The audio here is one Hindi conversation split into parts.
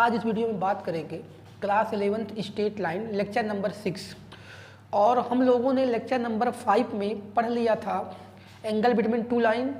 आज इस वीडियो में बात करेंगे class 11th straight line lecture number 6। और हम लोगों ने लेक्चर नंबर 5 में पढ़ लिया था एंगल बिटवीन टू लाइन,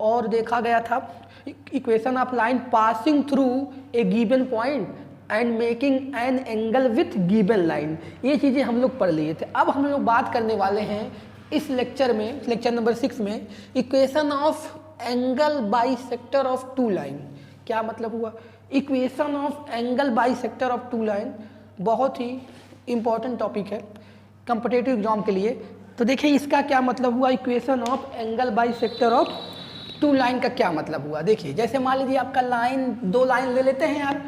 और देखा गया था equation of line passing through a given point and making an angle with given line. ये चीज़ें हम लोग पढ़ लिए थे। अब हम लोग बात करने वाले हैं इस लेक्चर में, लेक्चर नंबर 6 में, equation of angle bisector of two line. क्या मतलब हुआ? Equation of angle bisector of two line बहुत ही इंपॉर्टेंट टॉपिक है कॉम्पिटिटिव एग्जाम के लिए। तो देखिए इसका क्या मतलब हुआ, equation of angle bisector of two line का क्या मतलब हुआ। देखिए जैसे मान लीजिए आपका लाइन, दो लाइन ले लेते हैं यार।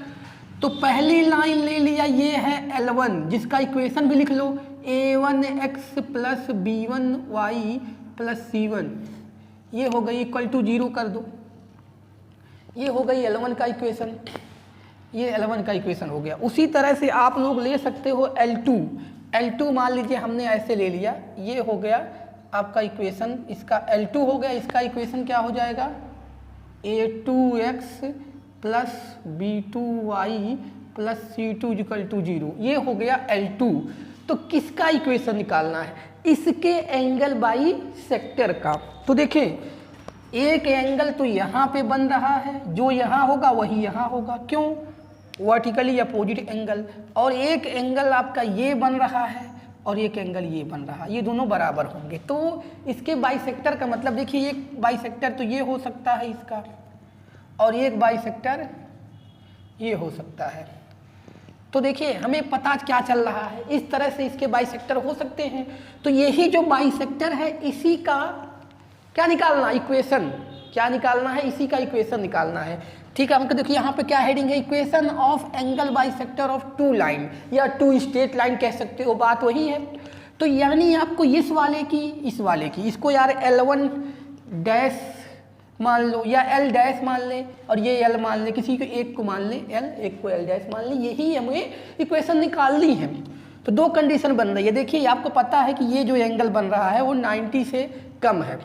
तो पहली लाइन ले लिया, ये है L1, जिसका इक्वेशन भी लिख लो a1x plus b1y plus c1। ये हो गई इक्वल टू 0 कर दो। ये हो गई L1 का इक्वेशन, ये L1 का इक्वेशन हो गया। उसी तरह से आप लोग ले सकते हो L2 मान लीजिए हमने ऐसे ले लिया, ये हो गया आपका इक्वेशन, इसका L2 हो गया। इसका इक्वेशन क्या हो जाएगा, a2x plus b2y plus c2 equal to 0। ये हो गया L2। तो किसका इक्वेशन निकालना है? इसके एंगल बाई सेक्टर का। तो देखें एक एंगल तो यहाँ पे बन रहा है, जो यहाँ होगा वही यहाँ होगा। क्यों? Vertically opposite angle. और एक एंगल आपका ये बन रहा है और एक एंगल ये बन रहा है, ये दोनों बराबर होंगे। तो इसके बाइसेक्टर का मतलब देखिए, एक बाइसेक्टर तो ये हो सकता है इसका, और एक बाइसेक्टर ये हो सकता है। तो देखिए हमें पता क्या चल रहा है, इस तरह से इसके बाइसेक्टर हो सकते हैं। तो यही जो बाइसेक्टर है इसी का क्या निकालना, इक्वेशन क्या निकालना है, इसी का इक्वेशन निकालना है। ठीक है, हमको देखिए यहाँ पे क्या हेडिंग है, equation of angle bisector of two line या टू स्ट्रेट लाइन कह सकते हो, बात वही है। तो यानी आपको इस वाले की इसको यार L1 डैश मान लो या L डैश मान ले, और ये L मान ले, किसी को एक को मान ले L, एक को L डैश मान ले। यही हमें इक्वेशन निकालनी है। तो दो कंडीशन बन रही है। देखिए आपको पता है कि ये जो एंगल बन रहा है वो 90 से कम है,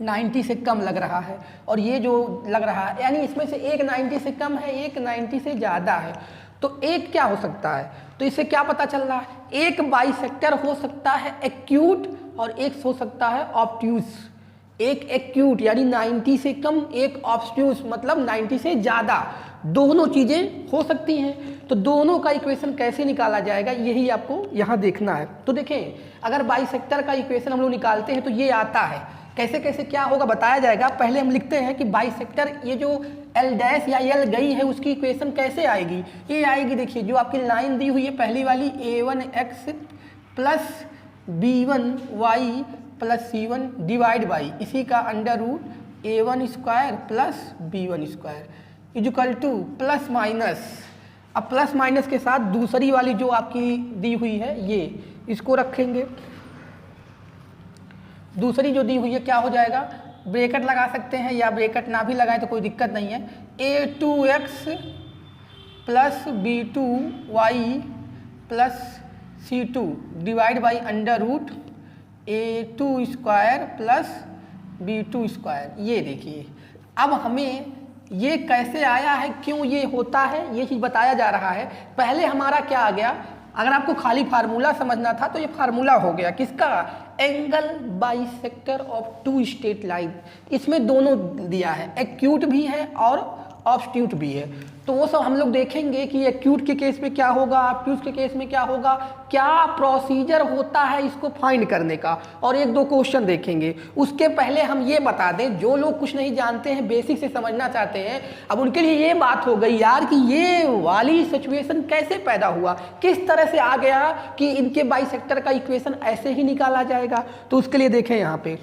90 से कम लग रहा है, और ये जो लग रहा है यानी इसमें से एक 90 से कम है, एक 90 से ज़्यादा है। तो एक क्या हो सकता है, तो इससे क्या पता चल रहा है, एक बाइसेक्टर हो सकता है एक्यूट और एक हो सकता है ऑब्ट्यूज। एक एक्यूट यानी 90 से कम, एक ऑब्ट्यूज मतलब 90 से ज़्यादा, दोनों चीज़ें हो सकती हैं। तो दोनों का इक्वेशन कैसे निकाला जाएगा यही आपको यहाँ देखना है। तो देखें अगर बाइसेक्टर का इक्वेशन हम लोग निकालते हैं तो ये आता है, कैसे कैसे क्या होगा बताया जाएगा। पहले हम लिखते हैं कि बाइसेक्टर, ये जो L डैश या L गई है उसकी इक्वेशन कैसे आएगी। ये आएगी, देखिए जो आपकी लाइन दी हुई है पहली वाली, a1x plus b1y plus c1 divide by इसी का under root a1 square plus b1 square equal to plus minus. अब प्लस माइनस के साथ दूसरी वाली जो आपकी दी हुई है ये, इसको रखेंगे। दूसरी जो दी हुई है क्या हो जाएगा, ब्रैकेट लगा सकते हैं या ब्रैकेट ना भी लगाएं तो कोई दिक्कत नहीं है। a2x plus b2y plus c2 divide by under root a2 square plus b2 square. ये देखिए अब हमें ये कैसे आया है, क्यों ये होता है, ये चीज़ बताया जा रहा है। पहले हमारा क्या आ गया, अगर आपको खाली फार्मूला समझना था तो ये फार्मूला हो गया किसका, angle bisector of two straight line. इसमें दोनों दिया है, एक्यूट भी है और ऑब्ट्यूज भी है। तो वो सब हम लोग देखेंगे कि एक्यूट के केस में क्या होगा, ऑब्ट्यूज के केस में क्या होगा, क्या प्रोसीजर होता है इसको फाइंड करने का, और एक दो क्वेश्चन देखेंगे। उसके पहले हम ये बता दें, जो लोग कुछ नहीं जानते हैं, बेसिक से समझना चाहते हैं, अब उनके लिए ये बात हो गई यार कि ये वाली सिचुएशन कैसे पैदा हुआ, किस तरह से आ गया कि इनके बाइसेक्टर का इक्वेशन ऐसे ही निकाला जाएगा। तो उसके लिए देखें यहाँ पे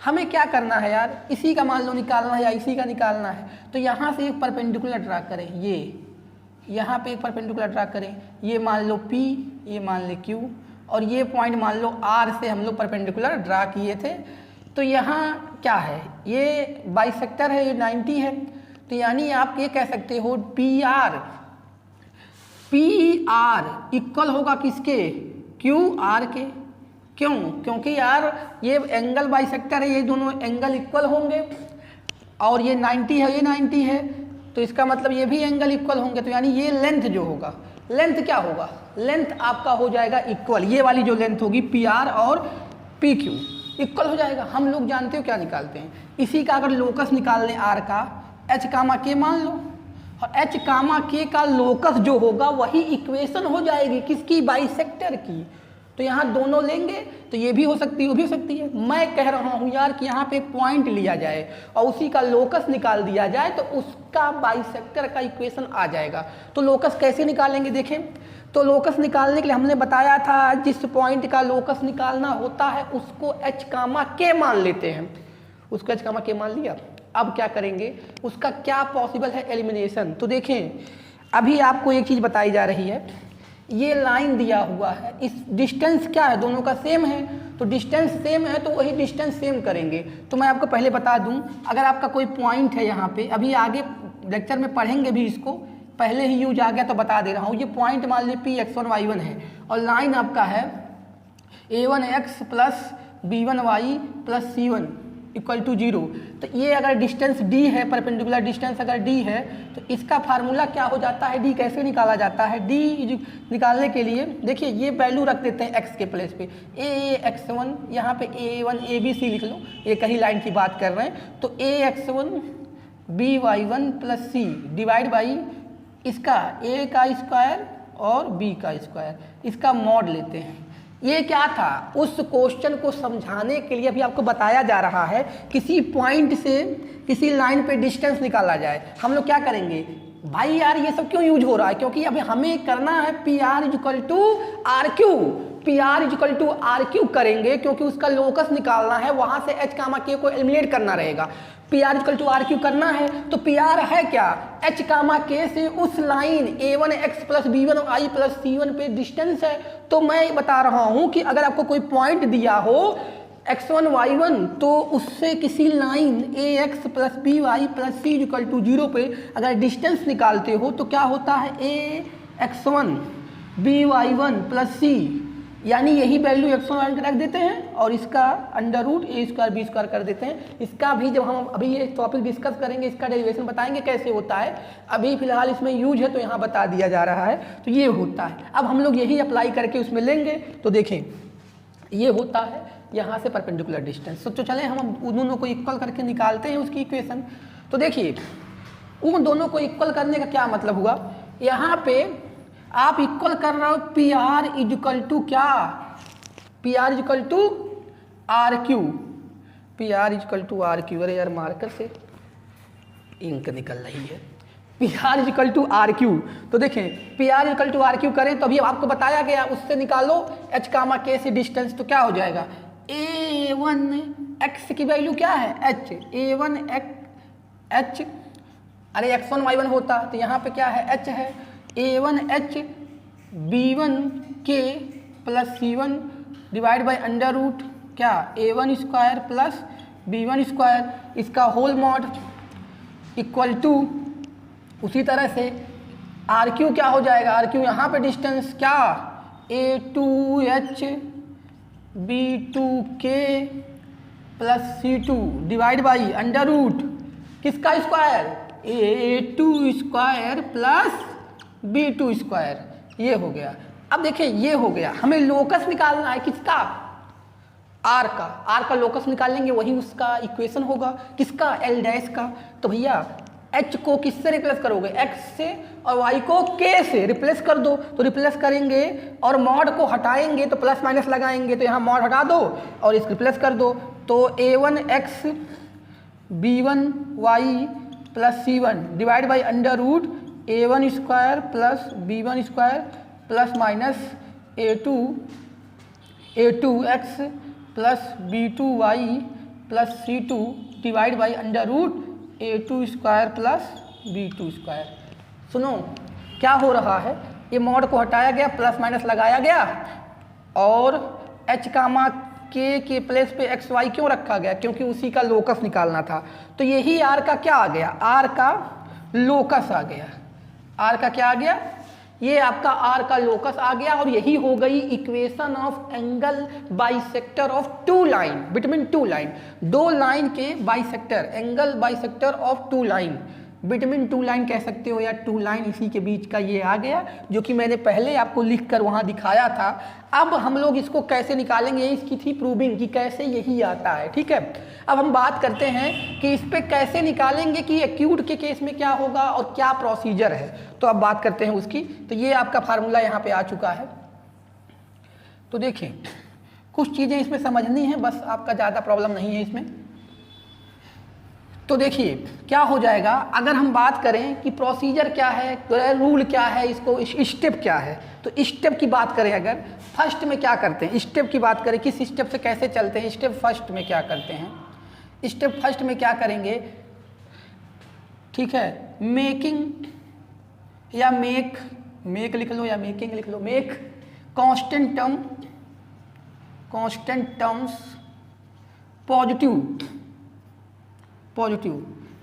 हमें क्या करना है यार, इसी का मान लो निकालना है या इसी का निकालना है। तो यहाँ से एक परपेंडिकुलर ड्रा करें, ये यहाँ पे एक परपेंडिकुलर ड्रा करें, ये मान लो P, ये मान ले Q, और ये पॉइंट मान लो R से हम लोग परपेंडिकुलर ड्रा किए थे। तो यहाँ क्या है, ये बाइसेक्टर है, ये 90 है। तो यानी आप ये कह सकते हो PR इक्वल होगा किसके, QR के। क्यों? क्योंकि यार ये एंगल बाइसेक्टर है, ये दोनों एंगल इक्वल होंगे, और ये 90 है, ये 90 है। तो इसका मतलब ये भी एंगल इक्वल होंगे, तो यानी ये लेंथ जो होगा, लेंथ क्या होगा, लेंथ आपका हो जाएगा इक्वल, ये वाली जो लेंथ होगी पी आर और पी क्यू इक्वल हो जाएगा। हम लोग जानते हो क्या निकालते हैं, इसी का अगर लोकस निकालने आर का एच कामा के मान लो, और एच कामा के का लोकस जो होगा वही इक्वेशन हो जाएगी किसकी, बाइसेक्टर की। तो यहाँ दोनों लेंगे तो ये भी हो सकती है वो भी हो सकती है। मैं कह रहा हूँ यार कि यहाँ पे एक पॉइंट लिया जाए और उसी का लोकस निकाल दिया जाए तो उसका बाइसेक्टर का इक्वेशन आ जाएगा। तो लोकस कैसे निकालेंगे देखें, तो लोकस निकालने के लिए हमने बताया था जिस पॉइंट का लोकस निकालना होता है उसको एच कामा के मान लेते हैं, उसको एच कामा के मान लिया। अब क्या करेंगे, उसका क्या पॉसिबल है एलिमिनेशन। तो देखें अभी आपको एक चीज़ बताई जा रही है, ये लाइन दिया हुआ है, इस डिस्टेंस क्या है, दोनों का सेम है, तो डिस्टेंस सेम है तो वही डिस्टेंस सेम करेंगे। तो मैं आपको पहले बता दूं, अगर आपका कोई पॉइंट है यहाँ पे, अभी आगे लेक्चर में पढ़ेंगे भी इसको, पहले ही यूज आ गया तो बता दे रहा हूँ, ये पॉइंट मान लीजिए p x one y one है और लाइन आपका है a one x plus b one y plus c one equal to 0। तो ये अगर डिस्टेंस d है, परपेंडिकुलर डिस्टेंस अगर d है तो इसका फार्मूला क्या हो जाता है, d कैसे निकाला जाता है, d निकालने के लिए देखिए ये वैल्यू रख देते हैं x के प्लेस पे, a x1, यहाँ पे a1 abc लिख लो, ये कहीं लाइन की बात कर रहे हैं, तो a x1 by1 plus c divide by इसका a का स्क्वायर और b का स्क्वायर, इसका मॉड लेते हैं। ये क्या था, उस क्वेश्चन को समझाने के लिए अभी आपको बताया जा रहा है, किसी पॉइंट से किसी लाइन पे डिस्टेंस निकाला जाए। हम लोग क्या करेंगे भाई यार, ये सब क्यों यूज हो रहा है, क्योंकि अभी हमें करना है P R equal to R Q, P R equal to R Q करेंगे क्योंकि उसका लोकस निकालना है, वहां से एच कामा के को एलिमिनेट करना रहेगा। P R equal to R Q करना है तो पी आर है क्या, एच कामा के से उस line a one x plus b one i plus c one पे डिस्टेंस है। तो मैं बता रहा हूं कि अगर आपको कोई पॉइंट दिया हो x1 y1 तो उससे किसी line A X plus B Y plus C equal to 0 पे अगर डिस्टेंस निकालते हो तो क्या होता है, a x1 b y one plus c, यानी यही वैल्यू x1 रख देते हैं और इसका under root a square b square कर देते हैं। इसका भी जब हम अभी ये टॉपिक डिस्कस करेंगे इसका डेरिवेशन बताएंगे कैसे होता है, अभी फिलहाल इसमें यूज है तो यहाँ बता दिया जा रहा है। तो ये होता है, अब हम लोग यही अप्लाई करके उसमें लेंगे तो देखें ये होता है यहाँ से परपेंडिकुलर डिस्टेंस। तो चलें हम उन दोनों को इक्वल करके निकालते हैं उसकी इक्वेशन। तो देखिए उन दोनों को इक्वल करने का क्या मतलब हुआ, यहाँ पे आप इक्वल कर रहे हो पी आर इक्वल टू क्या, P R equal to R Q, P R equal to R Q, अरे यार मार्कर से इंक निकल रही है, P R equal to R Q. तो देखें P R equal to R Q करें तो अभी आपको बताया गया उससे निकालो एच कामा के से डिस्टेंस, तो क्या हो जाएगा, ए वन एक्स की वैल्यू क्या है एच, ए वन एच, अरे एक्स वन वाई वन होता तो यहाँ पे क्या है एच है, a one h b one के plus c one divide by under root क्या, a one square plus b one square, इसका होल मॉड इक्वल टू, उसी तरह से आर क्यू क्या हो जाएगा, आर क्यू यहाँ पे डिस्टेंस क्या, a two h b two के plus c two divide by under root किसका square, a two square plus b two square, ये हो गया। अब देखिए ये हो गया, हमें लोकस निकालना है किसका, आर का, आर का लोकस निकाल लेंगे वही उसका इक्वेशन होगा किसका, एल डैश का। तो भैया एच को किससे रिप्लेस करोगे, एक्स से, और वाई को के से रिप्लेस कर दो। तो रिप्लेस करेंगे और मॉड को हटाएंगे तो प्लस माइनस लगाएंगे, तो यहाँ मॉड हटा दो और इसको रिप्लेस कर दो। तो a one x b one y plus c one divide by under root a one square plus b one square plus minus a two x plus b two y plus c two divide by under root a two square plus b two square. सुनो क्या हो रहा है, ये मॉड को हटाया गया, प्लस माइनस लगाया गया और एच कामा के प्लेस पे एक्स वाई क्यों रखा गया, क्योंकि उसी का लोकस निकालना था। तो यही आर का क्या आ गया, आर का लोकस आ गया, आर का क्या आ गया, ये आपका आर का लोकस आ गया और यही हो गई equation of angle bisector of two line, between two line, दो लाइन के bisector, angle bisector of two line. Between two line कह सकते हो, या टू लाइन इसी के बीच का ये आ गया, जो कि मैंने पहले आपको लिख कर वहाँ दिखाया था। अब हम लोग इसको कैसे निकालेंगे, इसकी थी प्रूविंग कि कैसे यही आता है, ठीक है। अब हम बात करते हैं कि इस पे कैसे निकालेंगे कि एक्यूट के केस में क्या होगा और क्या प्रोसीजर है। तो अब बात करते हैं उसकी। तो ये आपका फार्मूला यहाँ पे आ चुका है। तो देखिए कुछ चीज़ें इसमें समझनी है, बस आपका ज़्यादा प्रॉब्लम नहीं है इसमें। तो देखिए क्या हो जाएगा, अगर हम बात करें कि प्रोसीजर क्या है, रूल क्या है, इसको स्टेप क्या है, तो स्टेप की बात करें, अगर फर्स्ट में क्या करते हैं, स्टेप की बात करें, किस स्टेप से कैसे चलते हैं, स्टेप फर्स्ट में क्या करते हैं, स्टेप फर्स्ट में क्या करेंगे, ठीक है, मेकिंग या मेक लिख लो या मेकिंग लिख लो, make constant terms positive.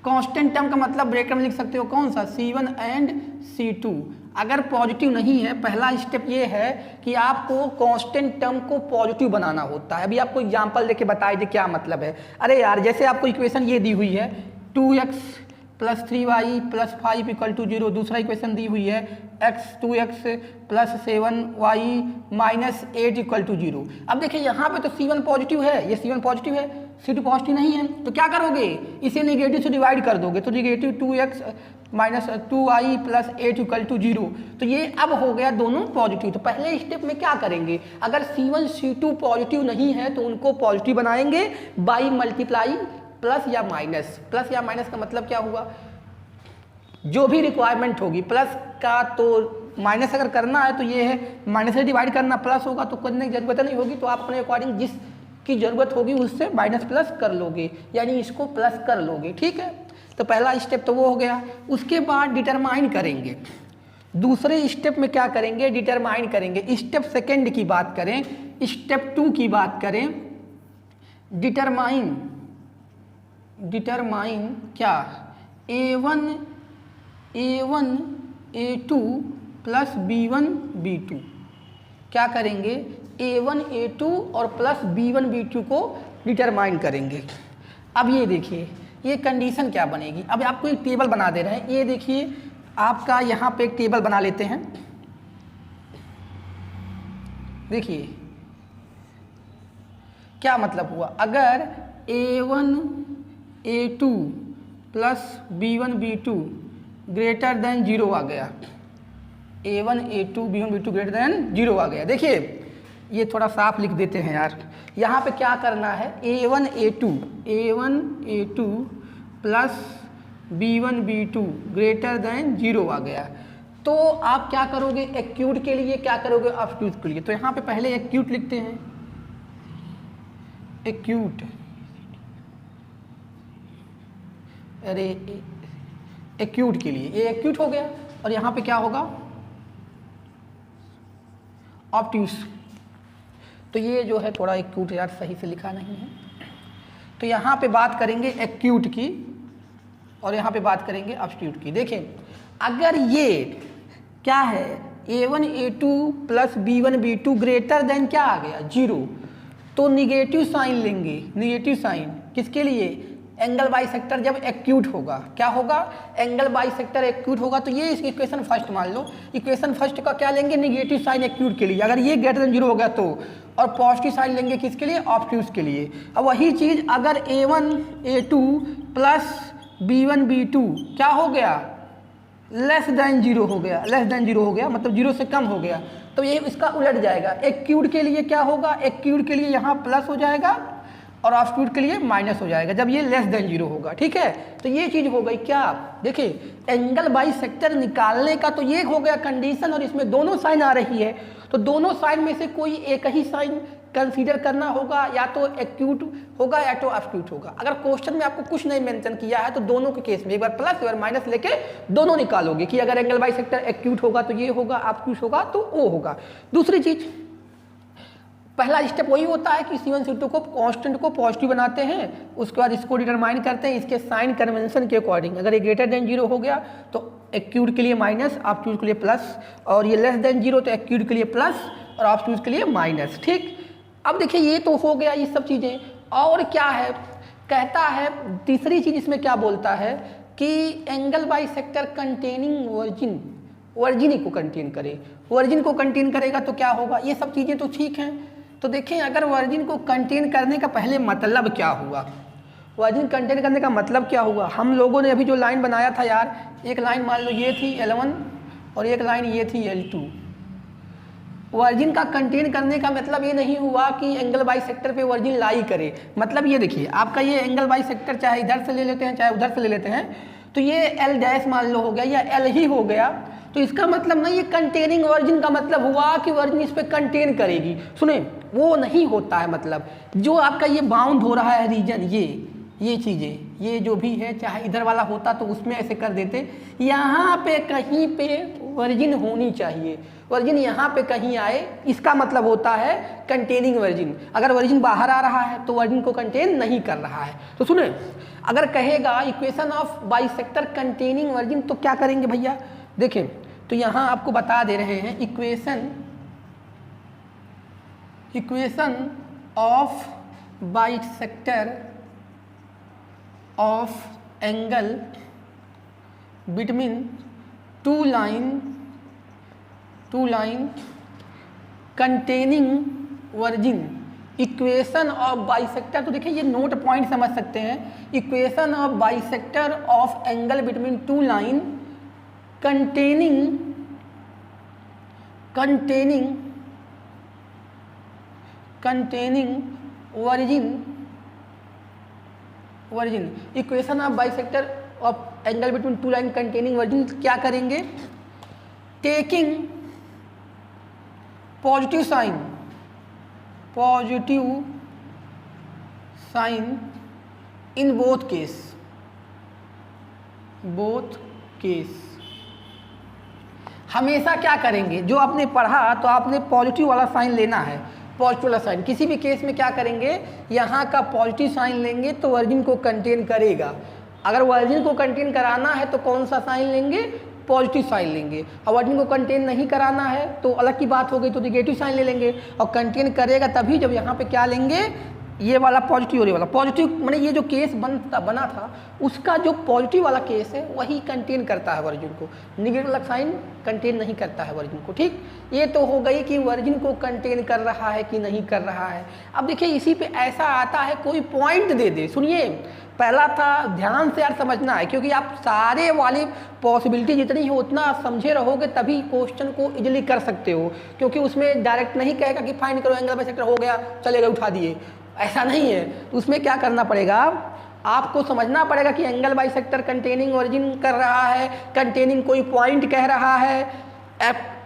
Constant term का मतलब ब्रैकेट में लिख सकते हो कौन सा, C1 एंड C2। अगर पॉजिटिव नहीं है, पहला स्टेप ये है कि आपको कांस्टेंट टर्म को पॉजिटिव बनाना होता है। अभी आपको एग्जांपल देके बताइए दे क्या मतलब है। अरे यार जैसे आपको इक्वेशन ये दी हुई है 2x + 3y + 5 = 0, दूसरा इक्वेशन दी हुई है x 2x + 7y - 8 = 0। अब देखिए यहाँ पे तो C1 पॉजिटिव है, ये C1 पॉजिटिव है, C2 पॉजिटिव नहीं है, तो क्या करोगे, इसे नेगेटिव से डिवाइड कर दोगे, तो नेगेटिव 2x - 2y + 8 = 0। तो ये अब हो गया दोनों पॉजिटिव। तो पहले स्टेप में क्या करेंगे, अगर C1 C2 पॉजिटिव नहीं है तो उनको पॉजिटिव बनाएंगे बाई मल्टीप्लाई प्लस या माइनस का मतलब क्या हुआ, जो भी रिक्वायरमेंट होगी प्लस का, तो माइनस अगर करना है तो ये है माइनस से डिवाइड करना, प्लस होगा तो करने की जरूरत नहीं होगी, तो आप अपने अकॉर्डिंग जिसकी जरूरत होगी उससे माइनस प्लस कर लोगे, यानी इसको प्लस कर लोगे, ठीक है। तो पहला स्टेप तो वो हो गया। उसके बाद डिटरमाइन करेंगे, दूसरे स्टेप में क्या करेंगे, डिटरमाइन करेंगे। स्टेप सेकेंड की बात करें, स्टेप 2 की बात करें, डिटरमाइन क्या, A1 A2 + B1 B2, क्या करेंगे, A1 A2 और प्लस B1 B2 को डिटरमाइन करेंगे। अब ये देखिए ये कंडीशन क्या बनेगी, अब आपको एक टेबल बना दे रहे हैं, ये देखिए आपका यहाँ पे एक टेबल बना लेते हैं। देखिए क्या मतलब हुआ, अगर A1 A2 + B1 B2 > 0 आ गया, A1 A2 B1 B2 > 0 आ गया। देखिए ये थोड़ा साफ लिख देते हैं यार, यहाँ पे क्या करना है, A1 A2 + B1 B2 > 0 आ गया, तो आप क्या करोगे, एक्यूट के लिए क्या करोगे, ऑब्ट्यूज के लिए। तो यहाँ पे पहले एक्यूट लिखते हैं, एक्यूट, अरे एक्यूट के लिए ये एक्यूट हो गया, और यहाँ पे क्या होगा, ऑब्ट्यूज। तो ये जो है थोड़ा एक्यूट यार सही से लिखा नहीं है, तो यहाँ पे बात करेंगे एक्यूट की और यहाँ पे बात करेंगे ऑब्ट्यूज की। देखें अगर ये क्या है, A1 A2 + B1 B2 > क्या आ गया, 0, तो निगेटिव साइन लेंगे, निगेटिव साइन किसके लिए, एंगल बाइसेक्टर जब एक्यूट होगा, क्या होगा, एंगल बाइसेक्टर एक्यूट होगा। तो ये इसकी इक्वेशन फर्स्ट मान लो, इक्वेशन फर्स्ट का क्या लेंगे, निगेटिव साइन एक्यूट के लिए, अगर ये > 0 हो गया तो, और पॉजिटिव साइन लेंगे किसके लिए, ऑब्ट्यूज के लिए। अब वही चीज़ अगर A1 A2 + B1 B2 क्या हो गया, <0 हो गया, <0 हो गया मतलब 0 से कम हो गया, तो ये इसका उलट जाएगा। एक्यूट के लिए क्या होगा, एक्यूट के लिए यहाँ प्लस हो जाएगा और ऑब्ट्यूज के लिए माइनस हो जाएगा जब ये <0 होगा, ठीक है। तो ये चीज़ हो गई क्या, देखिए एंगल बाइसेक्टर निकालने का तो ये हो गया कंडीशन, और इसमें दोनों साइन आ रही है, तो दोनों साइन में से कोई एक ही साइन कंसीडर करना होगा, या तो एक्यूट होगा या तो ऑब्ट्यूज होगा। अगर क्वेश्चन में आपको कुछ नहीं मेंशन किया है तो दोनों के केस में एक बार प्लस एक बार माइनस लेके दोनों निकालोगे कि अगर एंगल बाइसेक्टर एक्यूट होगा तो ये होगा, ऑब्ट्यूज होगा तो वो होगा। दूसरी चीज़, पहला स्टेप वही होता है कि C1 C2 को कांस्टेंट को पॉजिटिव बनाते हैं, उसके बाद इसको डिटरमाइन करते हैं इसके साइन कन्वेंशन के अकॉर्डिंग। अगर ये > 0 हो गया तो एक्यूट के लिए माइनस, ऑब्ट्यूज के लिए प्लस, और ये <0 तो एक्यूट के लिए प्लस और ऑब्ट्यूज के लिए माइनस, ठीक। अब देखिए ये तो हो गया ये सब चीज़ें, और क्या है, कहता है तीसरी चीज़ इसमें क्या बोलता है कि angle bisector containing virgin, virgin को कंटेन करे, वर्जिन को कंटेन करेगा तो क्या होगा, ये सब चीज़ें तो ठीक हैं। तो देखें अगर वर्जिन को कंटेन करने का पहले मतलब क्या हुआ, वर्जिन कंटेन करने का मतलब क्या हुआ। हम लोगों ने अभी जो लाइन बनाया था यार, एक लाइन मान लो ये थी L1 और एक लाइन ये थी L2। वर्जिन का कंटेन करने का मतलब ये नहीं हुआ कि एंगल बाइसेक्टर पे वर्जिन लाई करे। मतलब ये देखिए आपका ये एंगल बाइसेक्टर चाहे इधर से ले लेते हैं चाहे उधर से ले लेते हैं, तो ये L डैश मान लो हो गया या L ही हो गया, तो इसका मतलब नहीं ये कंटेनिंग वर्जिन का मतलब हुआ कि वर्जिन इस पे कंटेन करेगी। सुने वो नहीं होता है। मतलब जो आपका ये बाउंड हो रहा है रीजन, ये चीज़ें, ये जो भी है, चाहे इधर वाला होता तो उसमें ऐसे कर देते, यहाँ पे कहीं पे वर्जिन होनी चाहिए, वर्जिन यहाँ पे कहीं आए, इसका मतलब होता है कंटेनिंग वर्जिन। अगर वर्जिन बाहर आ रहा है तो वर्जिन को कंटेन नहीं कर रहा है। तो सुने अगर कहेगा equation of bisector containing virgin तो क्या करेंगे भैया, देखें तो यहाँ आपको बता दे रहे हैं equation of bisector of angle between two line containing origin. Equation of bisector, तो देखिए ये नोट पॉइंट समझ सकते हैं, equation of bisector of angle between two line containing origin. Equation of bisector of angle between two line containing origin क्या करेंगे, taking positive sign in both case. हमेशा क्या करेंगे, जो आपने पढ़ा तो आपने पॉजिटिव वाला साइन लेना है, पॉजिटिव वाला साइन किसी भी केस में क्या करेंगे, यहाँ का पॉजिटिव साइन लेंगे तो वर्जिन को कंटेन करेगा। अगर वर्जिन को कंटेन कराना है तो कौन सा साइन लेंगे, पॉजिटिव साइन लेंगे। और वर्जिन को कंटेन नहीं कराना है तो अलग की बात हो गई, तो निगेटिव साइन ले लेंगे। और कंटेन करेगा तभी जब यहाँ पे क्या लेंगे, ये वाला पॉजिटिव और ये वाला पॉजिटिव, माने ये जो केस बना था उसका जो पॉजिटिव वाला केस है वही कंटेन करता है वर्जिन को, निगेटिव वाला साइन कंटेन नहीं करता है वर्जिन को। ठीक, ये तो हो गई कि वर्जिन को कंटेन कर रहा है कि नहीं कर रहा है। अब देखिए इसी पे ऐसा आता है कोई पॉइंट दे दे, सुनिए पहला था ध्यान से यार समझना है, क्योंकि आप सारे वाली पॉसिबिलिटी जितनी है उतना आप समझे रहोगे तभी क्वेश्चन को इजीली कर सकते हो, क्योंकि उसमें डायरेक्ट नहीं कहेगा कि फाइंड करो एंगल बाइसेक्टर हो गया चलेगा उठा दिए, ऐसा नहीं है। तो उसमें क्या करना पड़ेगा, आपको समझना पड़ेगा कि एंगल बाइसेक्टर कंटेनिंग वर्जिन कर रहा है, कंटेनिंग कोई पॉइंट कह रहा है,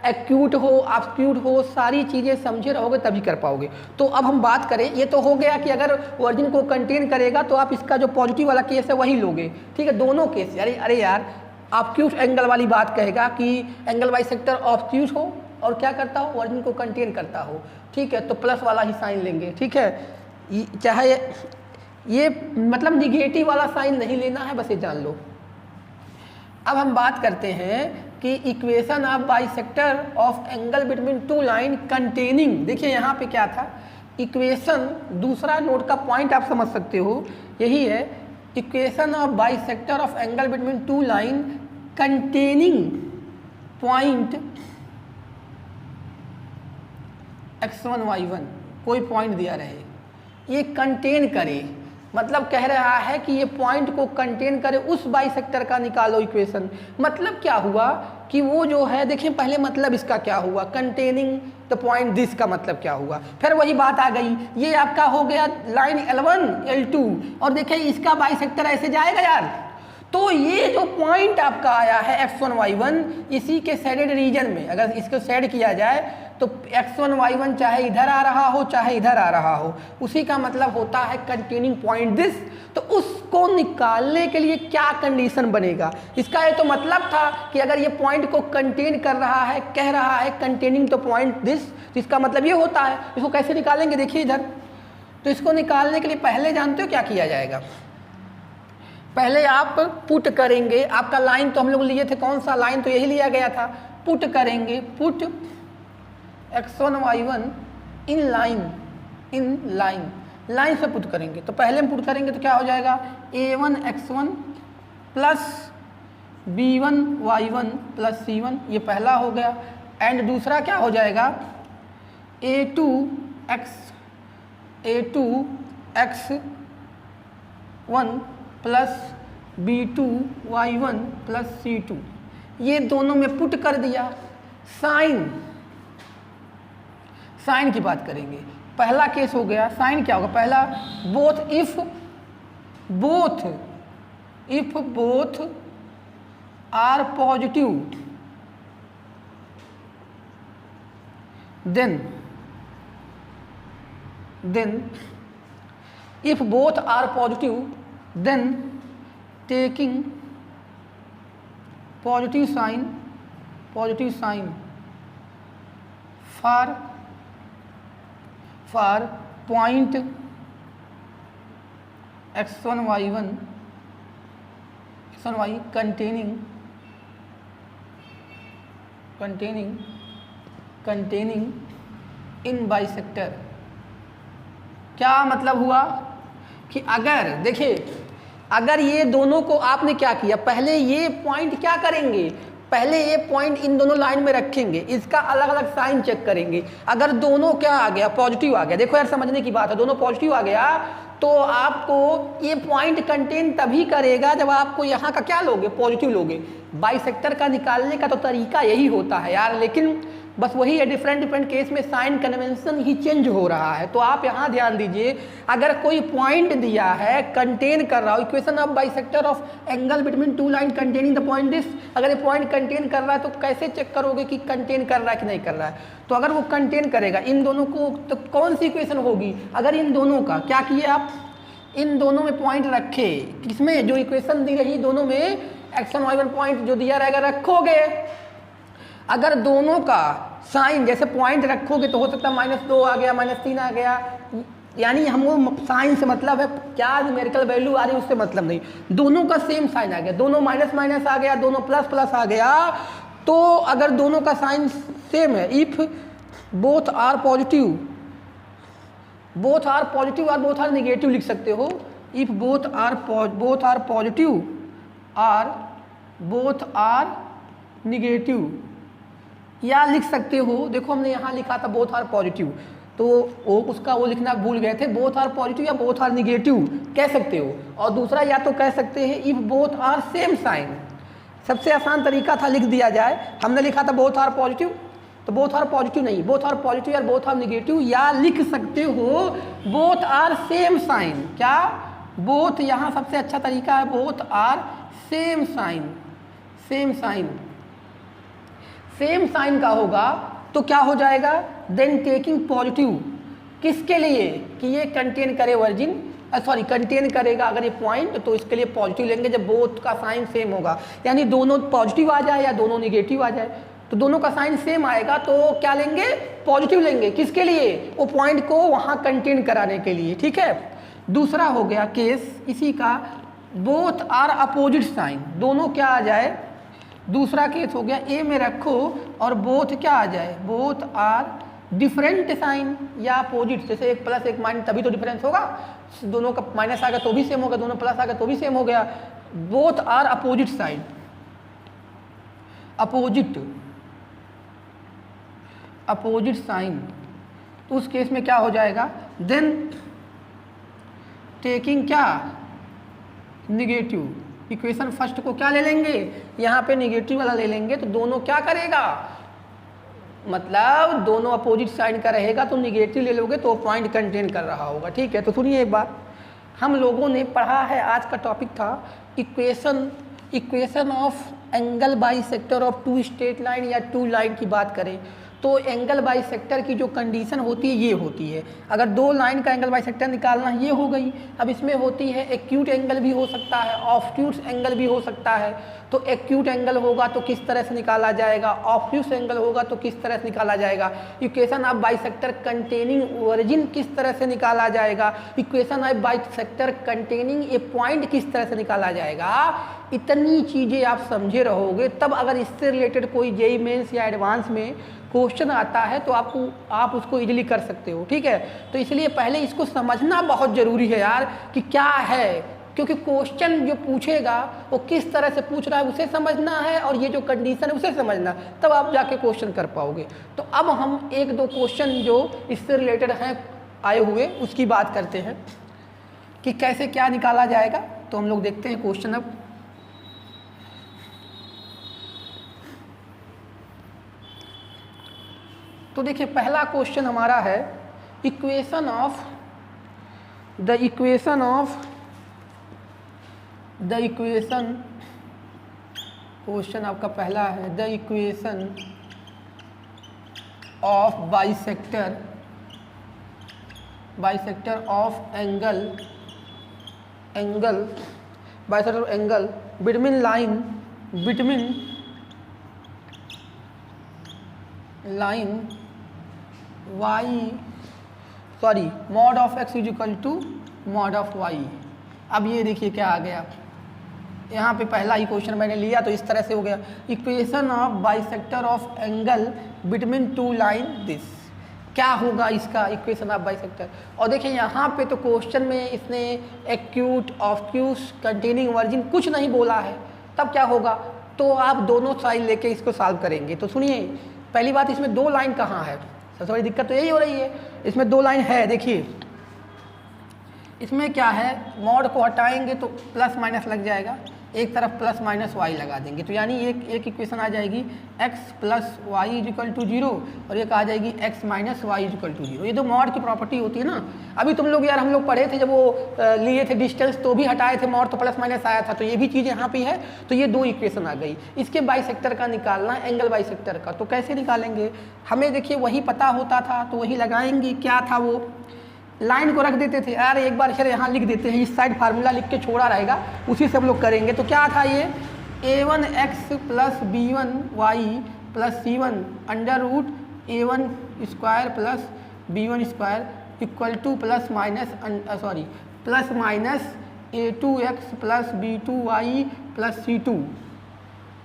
एक्यूट हो ऑब्ट्यूट हो, सारी चीज़ें समझे रहोगे तभी कर पाओगे। तो अब हम बात करें, ये तो हो गया कि अगर वर्जिन को कंटेन करेगा तो आप इसका जो पॉजिटिव वाला केस है वही लोगे। ठीक है, दोनों केस, अरे यार ऑब्ट्यूट एंगल वाली बात कहेगा कि एंगल बाइसेक्टर ऑब्ट्यूट हो और क्या करता हो, वर्जिन को कंटेन करता हो। ठीक है, तो प्लस वाला ही साइन लेंगे। ठीक है, चाहे ये मतलब निगेटिव वाला साइन नहीं लेना है, बस ये जान लो। अब हम बात करते हैं कि equation of bisector of angle between two line containing, देखिए यहाँ पे क्या था, इक्वेशन, दूसरा नोट का पॉइंट आप समझ सकते हो, यही है equation of bisector of angle between two line containing point x1 y1, कोई पॉइंट दिया रहे, ये कंटेन करे, मतलब कह रहा है कि ये पॉइंट को कंटेन करे, उस बाइसेक्टर का निकालो इक्वेशन। मतलब क्या हुआ कि वो जो है, देखें पहले मतलब इसका क्या हुआ, कंटेनिंग द पॉइंट दिस का मतलब क्या हुआ, फिर वही बात आ गई, ये आपका हो गया लाइन L1 L2 और देखें इसका बाइसेक्टर ऐसे जाएगा यार, तो ये जो पॉइंट आपका आया है x1 y1, इसी के शेडेड रीजन में अगर इसको शेड किया जाए तो x1 y1 चाहे इधर आ रहा हो चाहे इधर आ रहा हो, उसी का मतलब होता है कंटेनिंग पॉइंट दिस। तो उसको निकालने के लिए क्या कंडीशन बनेगा, इसका ये तो मतलब था कि अगर ये पॉइंट को कंटेन कर रहा है, कह रहा है कंटेनिंग द पॉइंट दिस, तो इसका मतलब ये होता है। इसको कैसे निकालेंगे, देखिए इधर, तो इसको निकालने के लिए पहले जानते हो क्या किया जाएगा, पहले आप पुट करेंगे, आपका लाइन तो हम लोग लिए थे, कौन सा लाइन, तो यही लिया गया था, पुट करेंगे, put x1 y1 in line से पुट करेंगे। तो पहले हम पुट करेंगे तो क्या हो जाएगा, a1 x1 plus b1y1 plus c1, ये पहला हो गया। एंड दूसरा क्या हो जाएगा, a2x1 plus b2y1 plus c2, ये दोनों में पुट कर दिया। साइन की बात करेंगे, पहला केस हो गया। साइन क्या होगा, पहला if both are positive then if both are positive then taking positive sign for point x1 y1 x1 y containing in bisector. क्या मतलब हुआ कि अगर देखिए, अगर ये दोनों को आपने क्या किया, पहले ये पॉइंट क्या करेंगे, पहले ये पॉइंट इन दोनों लाइन में रखेंगे, इसका अलग अलग साइन चेक करेंगे। अगर दोनों क्या आ गया, पॉजिटिव आ गया, देखो यार समझने की बात है, दोनों पॉजिटिव आ गया तो आपको ये पॉइंट कंटेन तभी करेगा जब आपको यहाँ का क्या लोगे, पॉजिटिव लोगे। बाइसेक्टर का निकालने का तो तरीका यही होता है यार, लेकिन बस वही है, डिफरेंट केस में साइन कन्वेंशन ही चेंज हो रहा है। तो आप यहाँ ध्यान दीजिए, अगर कोई पॉइंट दिया है कंटेन कर रहा हो, equation of bisector of angle between two line containing the point this, अगर ये पॉइंट कंटेन कर रहा है तो कैसे चेक करोगे कि कंटेन कर रहा है कि नहीं कर रहा है। तो अगर वो कंटेन करेगा इन दोनों को, तो कौन सी इक्वेशन होगी, अगर इन दोनों का क्या किए आप, इन दोनों में पॉइंट रखे, किसमें, जो इक्वेशन दी रही दोनों में x1 y1 पॉइंट जो दिया रहेगा रखोगे। अगर दोनों का साइन जैसे पॉइंट रखोगे तो हो सकता है -2 आ गया, -3 आ गया, यानी हमको साइन से मतलब है, क्या न्यूमेरिकल वैल्यू आ रही है उससे मतलब नहीं, दोनों का सेम साइन आ गया, दोनों माइनस माइनस आ गया, दोनों प्लस प्लस आ गया। तो अगर दोनों का साइन सेम है, इफ बोथ आर पॉजिटिव और बोथ आर निगेटिव लिख सकते हो, इफ बोथ आर पॉजिटिव और बोथ आर निगेटिव, या लिख सकते हो, देखो हमने यहाँ लिखा था बोथ आर पॉजिटिव, तो वो लिखना भूल गए थे, बोथ आर पॉजिटिव या बोथ आर निगेटिव कह सकते हो। और दूसरा या तो कह सकते हैं if both are same sign, सबसे आसान तरीका था लिख दिया जाए, हमने लिखा था बोथ आर पॉजिटिव, तो बोथ आर पॉजिटिव नहीं, बोथ आर पॉजिटिव या बोथ आर निगेटिव, या लिख सकते हो बोथ आर सेम साइन। क्या, बोथ यहाँ सबसे अच्छा तरीका है, बोथ आर सेम साइन का होगा तो क्या हो जाएगा, देन टेकिंग पॉजिटिव, किसके लिए, कि ये कंटेन करे वर्जिन, कंटेन करेगा अगर ये पॉइंट, तो इसके लिए पॉजिटिव लेंगे जब बोथ का साइन सेम होगा, यानी दोनों पॉजिटिव आ जाए या दोनों निगेटिव आ जाए, तो दोनों का साइन सेम आएगा तो क्या लेंगे, पॉजिटिव लेंगे, किसके लिए, वो पॉइंट को वहाँ कंटेन कराने के लिए। ठीक है, दूसरा हो गया केस इसी का, बोथ आर अपोजिट साइन, दोनों क्या आ जाए, दूसरा केस हो गया, ए में रखो और बोथ क्या आ जाए, बोथ आर डिफरेंट साइन या अपोजिट, जैसे एक प्लस एक माइनस, तभी तो डिफरेंस होगा, दोनों का माइनस आ गया तो भी सेम होगा, दोनों प्लस आ गया तो भी सेम हो गया। Both are opposite sign, opposite sign, तो उस केस में क्या हो जाएगा, देन टेकिंग क्या, निगेटिव, इक्वेशन फर्स्ट को क्या ले लेंगे, यहाँ पे निगेटिव वाला ले लेंगे, तो दोनों क्या करेगा, मतलब दोनों अपोजिट साइन का रहेगा, तो निगेटिव ले लोगे तो पॉइंट कंटेन कर रहा होगा। ठीक है, तो सुनिए एक बात, हम लोगों ने पढ़ा है, आज का टॉपिक था equation of angle bisector of two straight line या टू लाइन की बात करें तो एंगल बाइसेक्टर की जो कंडीशन होती है ये होती है, अगर दो लाइन का एंगल बाइसेक्टर निकालना ये हो गई। अब इसमें होती है एक्यूट एंगल भी हो सकता है, ऑब्ट्यूज एंगल भी हो सकता है। तो एक्यूट एंगल होगा तो किस तरह से निकाला जाएगा, ऑब्ट्यूज एंगल होगा तो किस तरह से निकाला जाएगा, equation of bisector containing origin किस तरह से निकाला जाएगा, equation of bisector containing A point किस तरह से निकाला जाएगा। इतनी चीज़ें आप समझे रहोगे तब अगर इससे रिलेटेड कोई जेईई मेंस या एडवांस में क्वेश्चन आता है तो आप उसको इजीली कर सकते हो। ठीक है, तो इसलिए पहले इसको समझना बहुत ज़रूरी है यार कि क्या है क्योंकि क्वेश्चन जो पूछेगा वो किस तरह से पूछ रहा है उसे समझना है, और ये जो कंडीशन है उसे समझना, तब आप जाके क्वेश्चन कर पाओगे। तो अब हम एक दो क्वेश्चन जो इससे रिलेटेड हैं आए हुए उसकी बात करते हैं कि कैसे क्या निकाला जाएगा। तो हम लोग देखते हैं क्वेश्चन। अब तो देखिए पहला क्वेश्चन हमारा है इक्वेशन ऑफ क्वेश्चन आपका पहला है the equation of bisector of angle between line mod of x equal to mod of y। अब ये देखिए क्या आ गया, यहाँ पे पहला ही क्वेश्चन मैंने लिया तो इस तरह से हो गया equation of bisector of angle between two line this. क्या होगा इसका इक्वेशन ऑफ बाइसेक्टर। और देखिए यहाँ पे तो क्वेश्चन में इसने एक्यूट, ऑब्ट्यूस, कंटेनिंग वर्जिन कुछ नहीं बोला है, तब क्या होगा, तो आप दोनों साइड लेके इसको सॉल्व करेंगे। तो सुनिए, पहली बात इसमें दो लाइन कहाँ है, सबसे बड़ी दिक्कत तो यही हो रही है। इसमें दो लाइन है, देखिए इसमें क्या है, मॉड को हटाएंगे तो प्लस माइनस लग जाएगा, एक तरफ प्लस माइनस वाई लगा देंगे, तो यानी एक इक्वेशन आ जाएगी x plus y equal to 0 और एक आ जाएगी x minus y equal to 0। ये तो मॉड की प्रॉपर्टी होती है ना। अभी तुम लोग यार हम लोग पढ़े थे जब वो लिए थे डिस्टेंस तो भी हटाए थे मॉड, तो प्लस माइनस आया था, तो ये भी चीज़ यहाँ पे है। तो ये दो इक्वेशन आ गई। इसके बाइसेक्टर का निकालना, एंगल बाइसेक्टर का, तो कैसे निकालेंगे, हमें देखिए वही पता होता था तो वही लगाएंगे। क्या था वो, लाइन को रख देते थे यार, एक बार फिर यहाँ लिख देते हैं, इस साइड फार्मूला लिख के छोड़ा रहेगा, उसी से हम लोग करेंगे। तो क्या था ये, a1x plus b1y plus c1 under root a1 square plus b1 square equal to plus minus a2x plus b2y plus c2।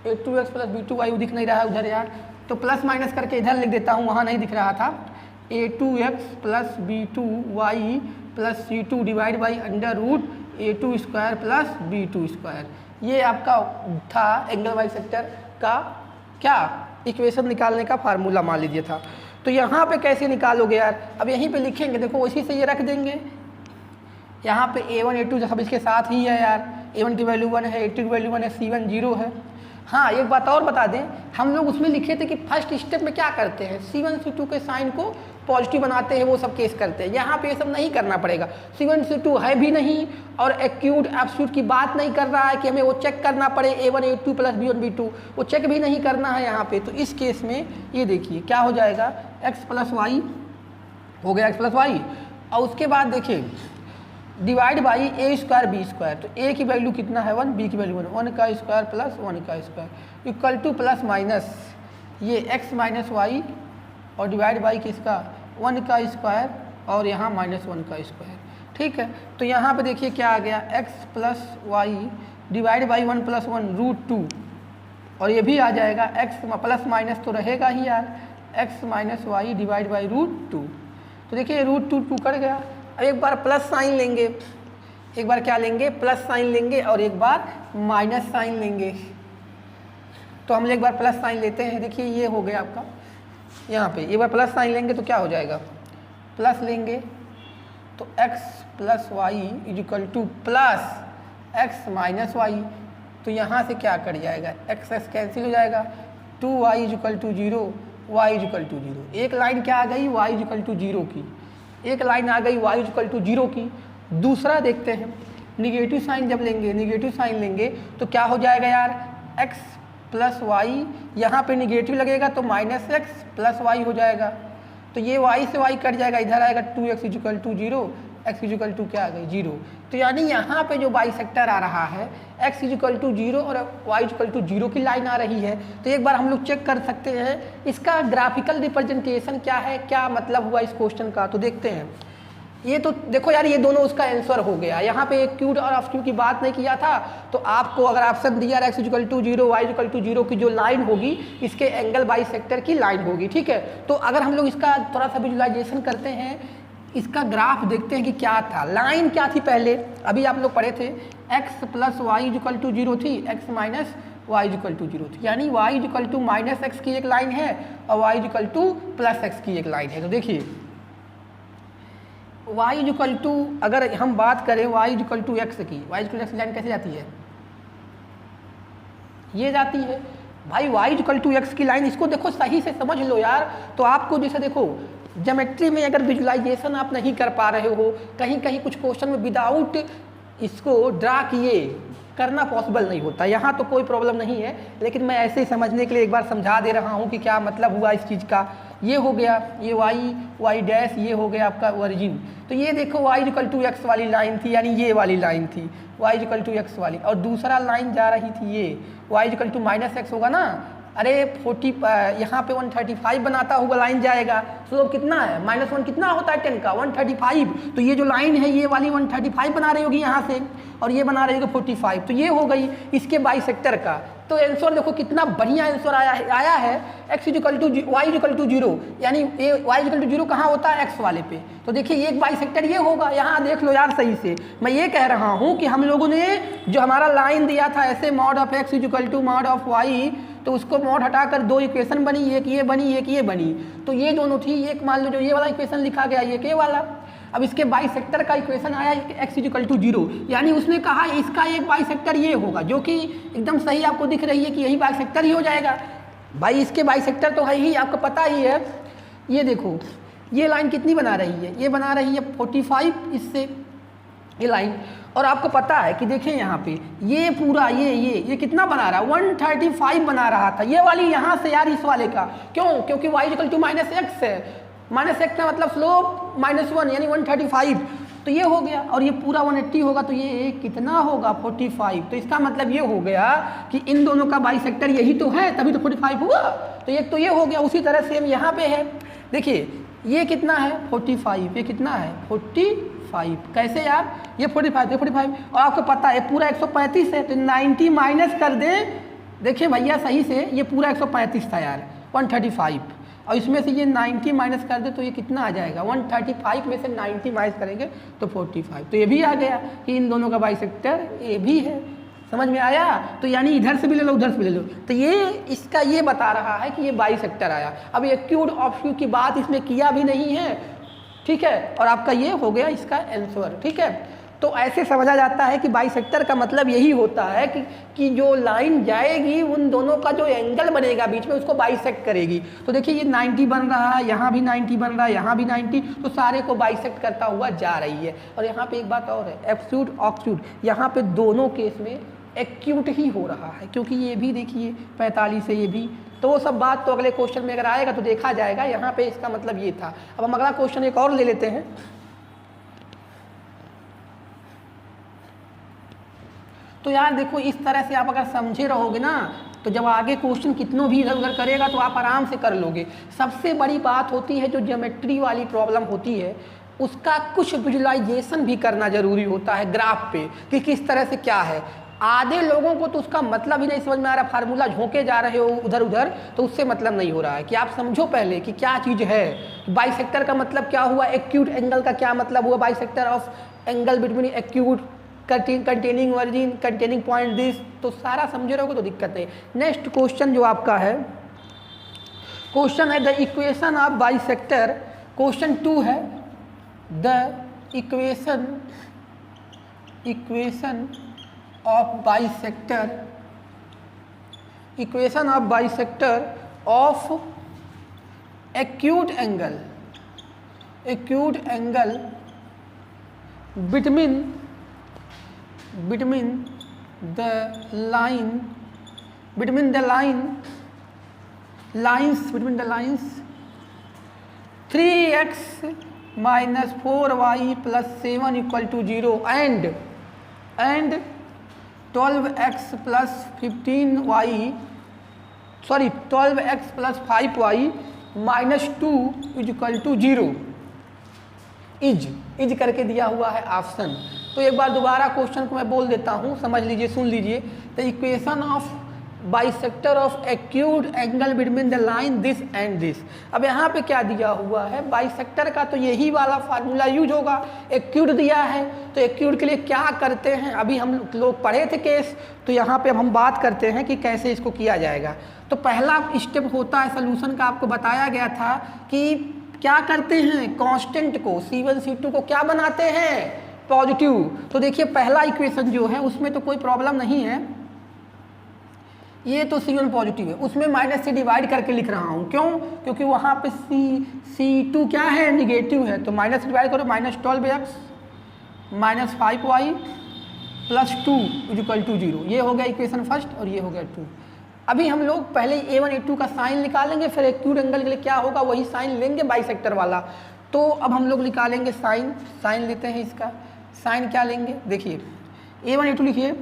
a2x plus b2y दिख नहीं रहा है उधर यार, तो प्लस माइनस करके इधर लिख देता हूँ, वहाँ नहीं दिख रहा था। a2x plus b2y plus c2 divide by under root a2 square plus b2 square. ये आपका था एंगल बाइसेक्टर का क्या इक्वेशन निकालने का फार्मूला मान लीजिए था। तो यहाँ पे कैसे निकालोगे यार, अब यहीं पे लिखेंगे, देखो इसी से ये रख देंगे। यहाँ पे a1 a2 सब इसके साथ ही है यार, a1 की वैल्यू 1 है, a2 की वैल्यू 1 है, c1 0 है। हाँ एक बात और बता दें, हम लोग उसमें लिखे थे कि फर्स्ट स्टेप में क्या करते हैं, c1 c2 के साइन को पॉजिटिव बनाते हैं, वो सब केस करते हैं। यहाँ पे ये सब नहीं करना पड़ेगा, c1 c2 है भी नहीं और एक्यूट एब्सोल्यूट की बात नहीं कर रहा है कि हमें वो चेक करना पड़े a1 a2 plus b1 b2, वो चेक भी नहीं करना है यहाँ पे। तो इस केस में ये देखिए क्या हो जाएगा, x प्लस वाई हो गया, x प्लस वाई, और उसके बाद देखिए divide by a square b square. तो a की वैल्यू कितना है 1, b की वैल्यू 1 का स्क्वायर प्लस 1 का square equal to plus minus ये x माइनस वाई और डिवाइड बाई किसका 1 का स्क्वायर और यहाँ माइनस 1 का स्क्वायर। ठीक है, तो यहाँ पे देखिए क्या आ गया, x plus y divide by 1 plus 1 root 2, और ये भी आ जाएगा x प्लस माइनस तो रहेगा ही यार, x minus y divide by root 2। तो देखिए रूट 2 कट गया। अब एक बार प्लस साइन लेंगे, एक बार क्या लेंगे, प्लस साइन लेंगे और एक बार माइनस साइन लेंगे। तो हम एक बार प्लस साइन लेते हैं, देखिए ये हो गया आपका, यहाँ पे एक बार प्लस साइन लेंगे तो क्या हो जाएगा, प्लस लेंगे तो x plus y equal to plus x minus y. तो यहाँ से क्या कट जाएगा, x कैंसिल हो जाएगा, 2y equal to 0, y equal to 0। एक लाइन क्या आ गई, y इक्वल टू 0 की, एक लाइन आ गई y इक्वल टू 0 की। दूसरा देखते हैं, निगेटिव साइन जब लेंगे, निगेटिव साइन लेंगे तो क्या हो जाएगा यार, x प्लस वाई, यहाँ पे निगेटिव लगेगा तो माइनस x प्लस वाई हो जाएगा। तो ये y से y कट जाएगा, इधर आएगा 2x equal to 0, x equal to क्या आ गई 0। तो यानी यहाँ पे जो बाइसेक्टर आ रहा है x इक्वल टू 0 और y इक्वल टू 0 की लाइन आ रही है। तो एक बार हम लोग चेक कर सकते हैं इसका ग्राफिकल रिप्रेजेंटेशन क्या है, क्या मतलब हुआ इस क्वेश्चन का। तो देखते हैं, ये तो देखो यार, ये दोनों उसका आंसर हो गया। यहाँ पे एक्यूट और ऑब्ट्यूस की बात नहीं किया था, तो आपको अगर ऑप्शन दिया x equal to 0 y equal to 0 की जो लाइन होगी इसके एंगल बाइसेक्टर की लाइन होगी। ठीक है, तो अगर हम लोग इसका थोड़ा सा विजुलाइजेशन करते हैं, इसका ग्राफ देखते हैं कि क्या था। लाइन क्या थी पहले, अभी आप लोग पढ़े थे x plus y equal to 0 थी, x minus y equal to 0 थी, यानी y equal to minus x की एक लाइन है और y equal to plus x की एक लाइन है। तो देखिए y इक्वल टू, अगर हम बात करें y इक्वल टू एक्स की, y equal to x line कैसे जाती है, ये जाती है भाई y इक्वल टू एक्स की लाइन। इसको देखो सही से समझ लो यार। तो आपको जैसे देखो ज्योमेट्री में अगर विजुलाइजेशन आप नहीं कर पा रहे हो, कहीं कहीं कुछ क्वेश्चन में विदाउट इसको ड्रा किए करना पॉसिबल नहीं होता, यहाँ तो कोई प्रॉब्लम नहीं है, लेकिन मैं ऐसे ही समझने के लिए एक बार समझा दे रहा हूँ कि क्या मतलब हुआ इस चीज़ का। ये हो गया ये y डैश, ये हो गया आपका ओरिजिन। तो ये देखो y इक्वल टू एक्स वाली लाइन थी, यानी ये वाली लाइन थी y इक्वल टू एक्स वाली, और दूसरा लाइन जा रही थी ये y equal to minus x होगा ना। अरे 40 यहाँ पे 135 बनाता हुआ लाइन जाएगा, स्लोप कितना है -1 कितना होता है 10 का 135। तो ये जो लाइन है ये वाली 135 बना रही होगी यहाँ से, और ये बना रही होगी 45। तो ये हो गई इसके बाइसेक्टर का। तो आंसर देखो कितना बढ़िया आंसर आया है x equal to y equal to 0, यानी y इक्वल टू 0 कहाँ होता है x वाले पे। तो देखिए एक बाइसेक्टर ये होगा, यहाँ देख लो यार सही से। मैं ये कह रहा हूँ कि हम लोगों ने जो हमारा लाइन दिया था ऐसे mod of x equal to mod of y, तो उसको मॉड हटाकर दो इक्वेशन बनी, एक ये बनी एक ये बनी। तो ये दोनों थी, एक मान लो जो ये वाला इक्वेशन लिखा गया ये वाला। अब इसके बाइसेक्टर का इक्वेशन आया x इक्वल टू 0, यानी उसने कहा इसका एक बाइसेक्टर ये होगा, जो कि एकदम सही आपको दिख रही है कि यही बाइसेक्टर ही हो जाएगा। भाई इसके बाइसेक्टर तो है ही, आपको पता ही है। ये देखो ये लाइन कितनी बना रही है, ये बना रही है 45 इससे ये लाइन, और आपको पता है कि देखिए यहाँ पे ये पूरा ये कितना बना रहा है 135 बना रहा था, ये वाली यहाँ से यार इस वाले का। क्यों? क्योंकि y equal to minus x है, माइनस एक्स का मतलब स्लोप -1 यानी 135। तो ये हो गया, और ये पूरा 180 होगा, तो ये कितना होगा 45। तो इसका मतलब ये हो गया कि इन दोनों का बाइसेक्टर यही तो है, तभी तो 45 हुआ। तो एक तो ये हो गया, उसी तरह सेम यहाँ पे है। देखिए ये कितना है 45, ये कितना है 45। कैसे यार, ये 45 ये 45, और आपको पता है पूरा 135 है, तो 90 माइनस कर दें। देखिए भैया सही से, ये पूरा 135 था यार 135, और इसमें से ये 90 माइनस कर दे तो ये कितना आ जाएगा 135 में से 90 माइनस करेंगे तो 45। तो ये भी आ गया कि इन दोनों का बाइसेक्टर ये भी है। समझ में आया? तो यानी इधर से भी ले लो उधर से भी ले लो। तो ये इसका ये बता रहा है कि ये बाइसेक्टर आया। अब एक्यूट ऑब्फ्यूज की बात इसमें किया भी नहीं है, ठीक है, और आपका ये हो गया इसका आंसर, ठीक है। तो ऐसे समझा जाता है कि बाइसेक्टर का मतलब यही होता है कि जो लाइन जाएगी उन दोनों का जो एंगल बनेगा बीच में उसको बाइसेक्ट करेगी। तो देखिए ये 90 बन रहा है, यहाँ भी 90 बन रहा है, यहाँ भी 90, तो सारे को बाइसेक्ट करता हुआ जा रही है। और यहाँ पे एक बात और है, एब्सोल्यूट ऑब्ट्यूट, यहाँ पे दोनों केस में एक्यूट ही हो रहा है, क्योंकि ये भी देखिए 45 है ये भी। तो वो सब बात तो अगले क्वेश्चन में अगर आएगा तो देखा जाएगा। यहाँ पे इसका मतलब ये था। अब हम अगला क्वेश्चन एक और ले लेते हैं। तो यार देखो इस तरह से आप अगर समझे रहोगे ना, तो जब आगे क्वेश्चन कितनों भी इधर उधर करेगा तो आप आराम से कर लोगे। सबसे बड़ी बात होती है जो ज्योमेट्री वाली प्रॉब्लम होती है, उसका कुछ विजुलाइजेशन भी करना जरूरी होता है ग्राफ पे कि किस तरह से क्या है। आधे लोगों को तो उसका मतलब ही नहीं समझ में आ रहा, फार्मूला झोंके जा रहे हो उधर उधर, तो उससे मतलब नहीं हो रहा है कि आप समझो पहले कि क्या चीज़ है। बाइसेक्टर का मतलब क्या हुआ, एक्यूट एंगल का क्या मतलब हुआ, bisector of angle between acute containing origin containing point this, तो सारा समझे रहोगे तो दिक्कत नहीं। नेक्स्ट क्वेश्चन जो आपका है, क्वेश्चन है the equation of bisector, question 2 है the equation of bisector of acute angle between the lines 3x minus 4y plus 7 equal to 0 and 12x plus 5y minus 2 is equal to 0 is करके दिया हुआ है ऑप्शन। तो एक बार दोबारा क्वेश्चन को मैं बोल देता हूँ, समझ लीजिए, सुन लीजिए। The equation of bisector of acute angle between the line this and this. अब यहाँ पे क्या दिया हुआ है, बाइसेक्टर का तो यही वाला फार्मूला यूज होगा। एक्यूट दिया है तो एक्यूट के लिए क्या करते हैं, अभी हम लोग पढ़े थे केस, तो यहाँ पे अब हम बात करते हैं कि कैसे इसको किया जाएगा। तो पहला स्टेप होता है सोल्यूशन का, आपको बताया गया था कि क्या करते हैं, कांस्टेंट को C1 C2 को क्या बनाते हैं, पॉजिटिव। तो देखिए पहला इक्वेशन जो है उसमें तो कोई प्रॉब्लम नहीं है, ये तो C1 पॉजिटिव है, उसमें माइनस से डिवाइड करके लिख रहा हूँ। क्यों, क्योंकि वहाँ पे C2 क्या है, निगेटिव है, तो माइनस से डिवाइड करो, -12x -5y + 2 = 0। ये हो गया इक्वेशन फर्स्ट और ये हो गया 2। अभी हम लोग पहले A1 A2 का साइन निकालेंगे, फिर एक्यूट एंगल के लिए क्या होगा वही साइन लेंगे बाइसेक्टर वाला। तो अब हम लोग निकालेंगे साइन लेते हैं इसका। साइन क्या लेंगे, देखिए A1 A2 लिखिए,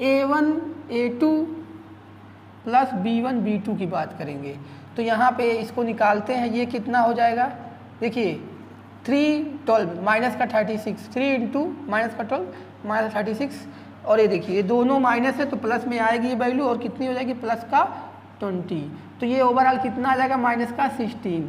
A1 A2 + B1 B2 की बात करेंगे तो यहाँ पे इसको निकालते हैं, ये कितना हो जाएगा, देखिए 3 12 माइनस का 36, 3 × -12 -36, और ये देखिए ये दोनों माइनस है तो प्लस में आएगी ये वैल्यू, और कितनी हो जाएगी प्लस का 20। तो ये ओवरऑल कितना आ जाएगा, माइनस का 16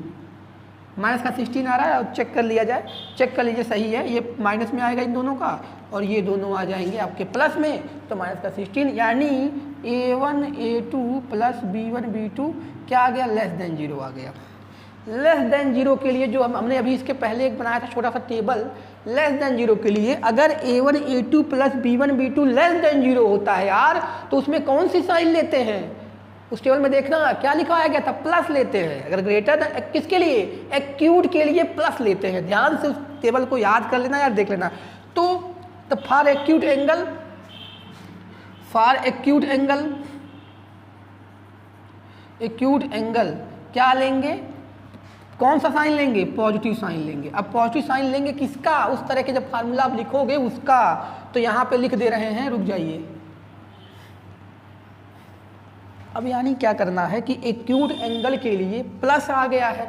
आ रहा है। और चेक कर लिया जाए, चेक कर लीजिए सही है, ये माइनस में आएगा इन दोनों का, और ये दोनों आ जाएंगे आपके प्लस में, तो माइनस का 16, यानी A1 A2 + B1 B2 क्या आ गया, <0 आ गया। <0 के लिए जो हमने अभी इसके पहले एक बनाया था छोटा सा टेबल, <0 के लिए अगर A1 A2 + B1 B2 <0 होता है यार, तो उसमें कौन सी साइन लेते हैं, उस टेबल में देखना क्या लिखवाया गया था, प्लस लेते हैं। अगर ग्रेटर किसके लिए, एक्यूट के लिए प्लस लेते हैं। ध्यान से उस टेबल को याद कर लेना यार, देख लेना। तो फॉर एक्यूट एंगल क्या लेंगे, कौन सा साइन लेंगे, पॉजिटिव साइन लेंगे। अब पॉजिटिव साइन लेंगे किसका, उस तरह के जब फार्मूला आप लिखोगे उसका। तो यहाँ पे लिख दे रहे हैं, रुक जाइए। अब यानी क्या करना है कि एक्यूट एंगल के लिए प्लस आ गया है,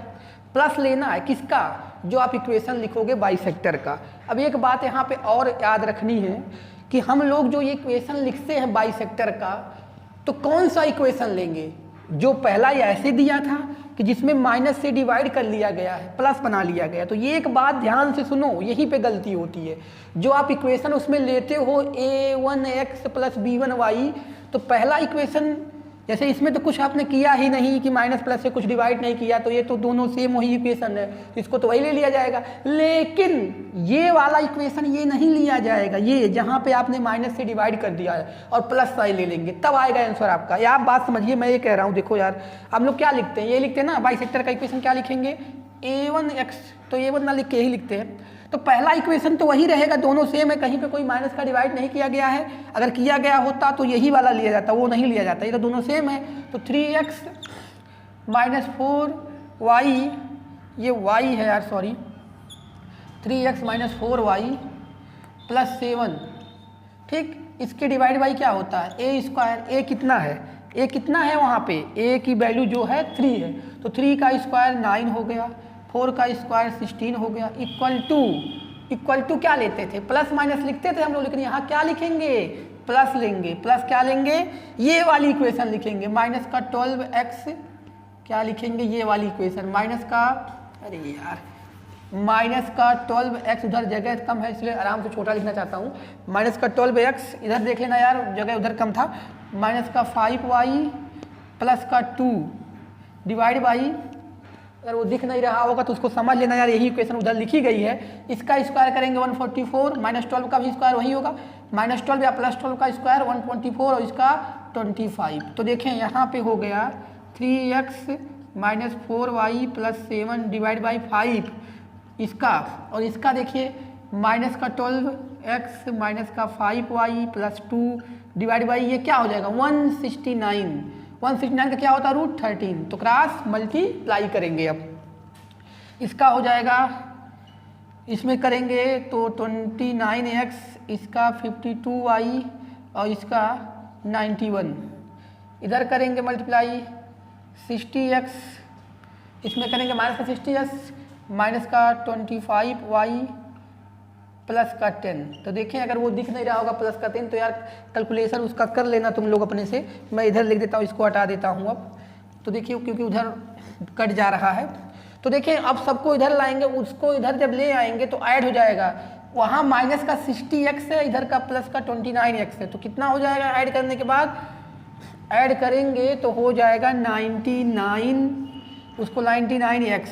प्लस लेना है किसका, जो आप इक्वेशन लिखोगे बाइसेक्टर का। अब एक बात यहाँ पे और याद रखनी है कि हम लोग जो ये इक्वेशन लिखते हैं बाइसेक्टर का, तो कौन सा इक्वेशन लेंगे, जो पहला ही ऐसे दिया था कि जिसमें माइनस से डिवाइड कर लिया गया है, प्लस बना लिया गया। तो ये एक बात ध्यान से सुनो, यहीं पे गलती होती है। जो आप इक्वेशन उसमें लेते हो A1x + B1y, तो पहला इक्वेशन जैसे इसमें तो कुछ आपने किया ही नहीं कि माइनस प्लस से कुछ डिवाइड नहीं किया, तो ये तो दोनों सेम वही इक्वेशन है, इसको तो वही ले लिया जाएगा। लेकिन ये वाला इक्वेशन ये नहीं लिया जाएगा, ये जहाँ पे आपने माइनस से डिवाइड कर दिया है और प्लस साइन ले लेंगे, तब आएगा आंसर आपका। या आप बात समझिए, मैं ये कह रहा हूँ, देखो यार हम लोग क्या लिखते हैं, ये लिखते हैं ना बाइसेक्टर का इक्वेशन, क्या लिखेंगे, A1x, तो A1 ना लिख के ही लिखते हैं। तो पहला इक्वेशन तो वही रहेगा, दोनों सेम है, कहीं पे कोई माइनस का डिवाइड नहीं किया गया है। अगर किया गया होता तो यही वाला लिया जाता, वो नहीं लिया जाता, ये तो दोनों सेम है। तो 3x - 4y, ये y है यार, सॉरी, 3x - 4y + 7, ठीक। इसके डिवाइड बाई क्या होता है, a², a कितना है, a कितना है वहाँ पे, a की वैल्यू जो है 3 है, तो 3 का स्क्वायर 9 हो गया, 4 का स्क्वायर 16 हो गया, इक्वल टू क्या लेते थे, प्लस माइनस लिखते थे हम लोग, लेकिन यहाँ क्या लिखेंगे, प्लस लेंगे। प्लस क्या लेंगे, ये वाली इक्वेशन लिखेंगे, माइनस का 12x, क्या लिखेंगे, ये वाली इक्वेशन, माइनस का, अरे यार, माइनस का 12x, उधर जगह कम है इसलिए आराम से छोटा लिखना चाहता हूँ, माइनस का 12x, इधर देख लेना यार जगह उधर कम था, माइनस का 5y प्लस का 2 डिवाइड बाई, अगर वो दिख नहीं रहा होगा तो उसको समझ लेना यार, यही इक्वेशन उधर लिखी गई है। इसका स्क्वायर करेंगे 144, -12 का भी स्क्वायर वही होगा, -12 या +12 का स्क्वायर 124, और इसका 25। तो देखें यहाँ पे हो गया 3x - 4y + 7 डिवाइड बाई 5, इसका, और इसका देखिए माइनस का 12x माइनस का 5y + 2 डिवाइड बाई, ये क्या हो जाएगा 169 का क्या होता है, √13। तो क्रॉस मल्टीप्लाई करेंगे, अब इसका हो जाएगा, इसमें करेंगे तो 29x, इसका 52y और इसका 91, इधर करेंगे मल्टीप्लाई 60x, इसमें करेंगे माइनस का 60x माइनस का 25y प्लस का 10। तो देखें अगर वो दिख नहीं रहा होगा प्लस का 10 तो यार कैलकुलेशन उसका कर लेना तुम लोग अपने से। मैं इधर लिख देता हूँ, इसको हटा देता हूँ अब। तो देखिए क्योंकि उधर कट जा रहा है, तो देखें अब सबको इधर लाएंगे, उसको इधर जब ले आएंगे तो ऐड हो जाएगा। वहाँ माइनस का 60x है, इधर का प्लस का 29x है। तो कितना हो जाएगा ऐड करने के बाद? ऐड करेंगे तो हो जाएगा 99, उसको 99x,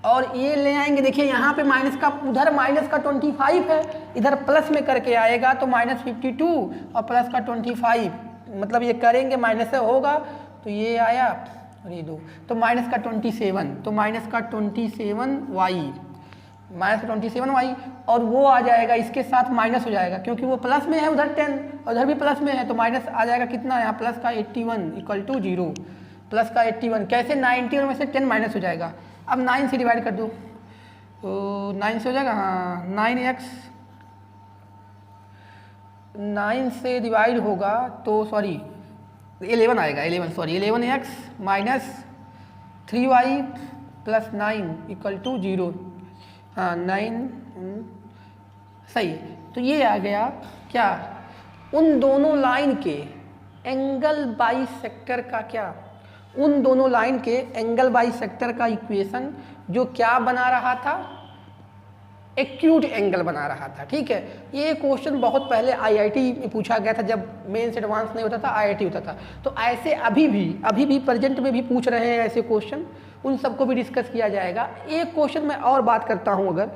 और ये ले आएंगे। देखिए यहाँ पे माइनस का, उधर माइनस का 25 है, इधर प्लस में करके आएगा तो -52 और प्लस का 25, मतलब ये करेंगे माइनस से होगा तो ये आया और ये 2, तो माइनस का 27, तो माइनस का 27y, और वो आ जाएगा इसके साथ माइनस हो जाएगा क्योंकि वो प्लस में है, उधर 10 और उधर भी प्लस में है, तो माइनस आ जाएगा कितना यहाँ प्लस का 81 इक्वल टू 0, प्लस का 81 कैसे 90 और में से 10 माइनस हो जाएगा। अब 9 से डिवाइड कर दो तो 9 से हो जाएगा, हाँ 9x, 9 से डिवाइड होगा तो सॉरी 11 आएगा, 11x minus 3y plus 9 equal to 0, हाँ 9 सही। तो ये आ गया क्या, उन दोनों लाइन के एंगल बाइसेक्टर का क्या, उन दोनों लाइन के एंगल बाइसेक्टर का इक्वेशन जो क्या बना रहा था, एक्यूट एंगल बना रहा था। ठीक है, ये क्वेश्चन बहुत पहले आईआईटी में पूछा गया था, जब मेंस एडवांस नहीं होता था, आईआईटी होता था। तो ऐसे अभी भी प्रेजेंट में भी पूछ रहे हैं ऐसे क्वेश्चन, उन सबको भी डिस्कस किया जाएगा। एक क्वेश्चन मैं और बात करता हूँ, अगर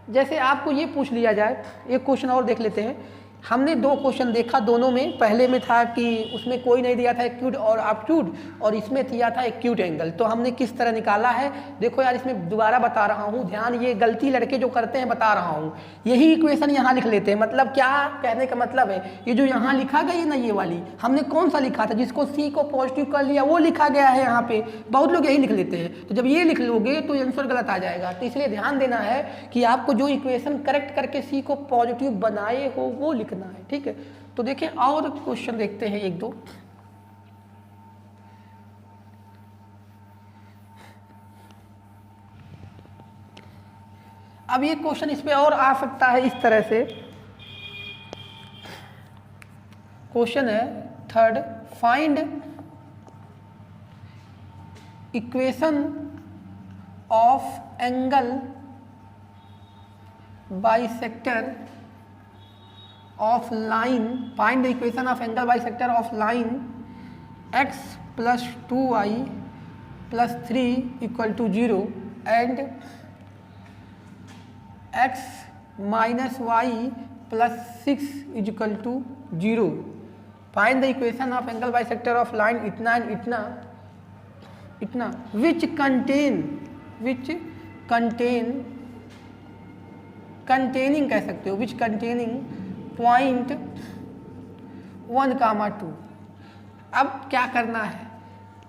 जैसे आपको ये पूछ लिया जाए, एक क्वेश्चन और देख लेते हैं। हमने 2 क्वेश्चन देखा, दोनों में पहले में था कि उसमें कोई नहीं दिया था एक्यूट और ऑब्ट्यूड, और इसमें दिया था एक्यूट एंगल। तो हमने किस तरह निकाला है देखो यार, इसमें दोबारा बता रहा हूँ, ध्यान, ये गलती लड़के जो करते हैं बता रहा हूँ, यही इक्वेशन यहाँ लिख लेते हैं। मतलब क्या कहने का मतलब है, ये जो यहाँ लिखा गया ना, ये वाली हमने कौन सा लिखा था, जिसको सी को पॉजिटिव कर लिया वो लिखा गया है यहाँ पे, बहुत लोग यही लिख लेते हैं। तो जब ये लिख लोगे तो आंसर गलत आ जाएगा। तो इसलिए ध्यान देना है कि आपको जो इक्वेशन करेक्ट करके सी को पॉजिटिव बनाए हो वो लिखना है। ठीक है, तो देखें और क्वेश्चन देखते हैं 1-2। अब ये क्वेश्चन इस पे और आ सकता है इस तरह से। क्वेश्चन है 3rd, find equation of angle bisector of line, find the equation of angle bisector of line x plus 2y plus 3 equal to 0 and x minus y plus 6 is equal to 0. Find the equation of angle bisector of line इतना and इतना which containing कह सकते हो, which containing पॉइंट 1,2। अब क्या करना है,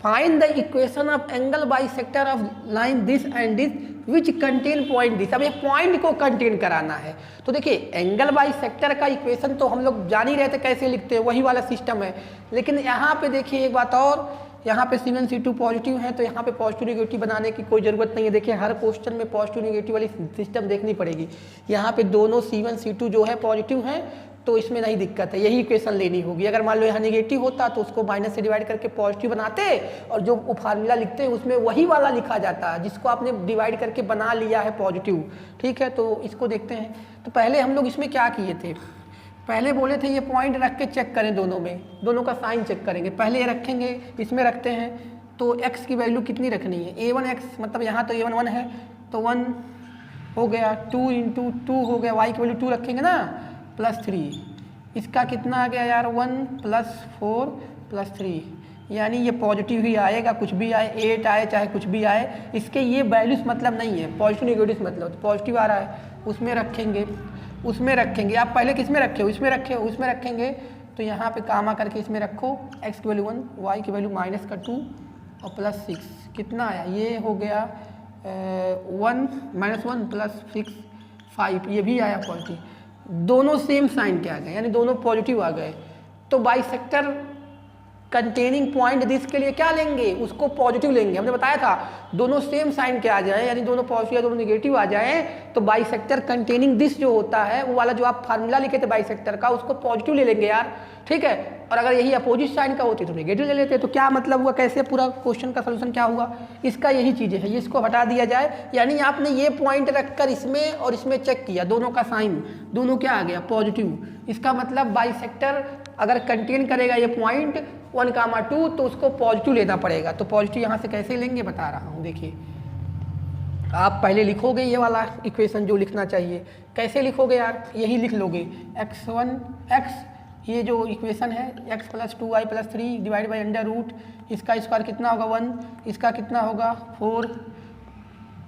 find the equation of angle bisector of line this and this which contain point this. अब ये पॉइंट को कंटेन कराना है। तो देखिए एंगल बाइसेक्टर का इक्वेशन तो हम लोग जान ही रहे थे कैसे लिखते हैं, वही वाला सिस्टम है। लेकिन यहाँ पे देखिए एक बात और, यहाँ पे C1 C2 पॉजिटिव है तो यहाँ पे पॉजिटिव नेगेटिव बनाने की कोई ज़रूरत नहीं है। देखिए हर क्वेश्चन में पॉजिटिव नेगेटिव वाली सिस्टम देखनी पड़ेगी। यहाँ पे दोनों C1 C2 जो है पॉजिटिव हैं तो इसमें नहीं दिक्कत है, यही इक्वेशन लेनी होगी। अगर मान लो यहाँ नेगेटिव होता तो उसको माइनस से डिवाइड करके पॉजिटिव बनाते और जो फार्मूला लिखते हैं उसमें वही वाला लिखा जाता है जिसको आपने डिवाइड करके बना लिया है पॉजिटिव। ठीक है, तो इसको देखते हैं। तो पहले हम लोग इसमें क्या किए थे, पहले बोले थे ये पॉइंट रख के चेक करें, दोनों का साइन चेक करेंगे। पहले ये रखेंगे, इसमें रखते हैं तो x की वैल्यू कितनी रखनी है, a1x, मतलब यहाँ तो a1 1 है तो 1 हो गया, 2 × 2 हो गया, y की वैल्यू 2 रखेंगे ना, +3, इसका कितना आ गया यार 1 + 4 + 3, यानी ये पॉजिटिव ही आएगा, कुछ भी आए 8 आए चाहे कुछ भी आए, इसके ये वैल्यूज मतलब नहीं है, पॉजिटिव नेगेटिव मतलब। तो पॉजिटिव आ रहा है उसमें रखेंगे। आप पहले किस में रखे हो, इसमें रखे हो, उसमें रखेंगे तो यहाँ पे कामा करके इसमें रखो, x की वैल्यू 1, y की वैल्यू -2 और +6, कितना आया, ये हो गया 1 + 6 5, ये भी आया पॉजिटिव। दोनों सेम साइन के आ गए यानी दोनों पॉजिटिव आ गए। तो बाइसेक्टर कंटेनिंग पॉइंट दिस के लिए क्या लेंगे, उसको पॉजिटिव लेंगे। हमने बताया था दोनों सेम साइन के आ जाए, यानी दोनों पॉजिटिव या दोनों नेगेटिव आ जाए, तो बाइसेक्टर कंटेनिंग दिस जो होता है वो वाला जो आप फार्मूला लिखे थे बाइसेक्टर का, उसको पॉजिटिव ले लेंगे यार, ठीक है। और अगर यही अपोजिट साइन का होती तो नेगेटिव ले लेते। तो क्या मतलब हुआ, कैसे पूरा क्वेश्चन का सोल्यूशन क्या हुआ, इसका यही चीज़ें है, ये इसको हटा दिया जाए। यानी आपने ये पॉइंट रखकर इसमें और इसमें चेक किया, दोनों का साइन दोनों क्या आ गया, पॉजिटिव। इसका मतलब बाइसेक्टर अगर कंटेन करेगा ये पॉइंट 1, 2 तो उसको पॉजिटिव लेना पड़ेगा। तो पॉजिटिव यहाँ से कैसे लेंगे बता रहा हूँ, देखिए आप पहले लिखोगे ये वाला इक्वेशन जो लिखना चाहिए, कैसे लिखोगे यार, यही लिख लोगे x1 x, ये जो इक्वेशन है x + 2y + 3 divide by under root, इसका स्क्वायर कितना होगा 1, इसका कितना होगा 4,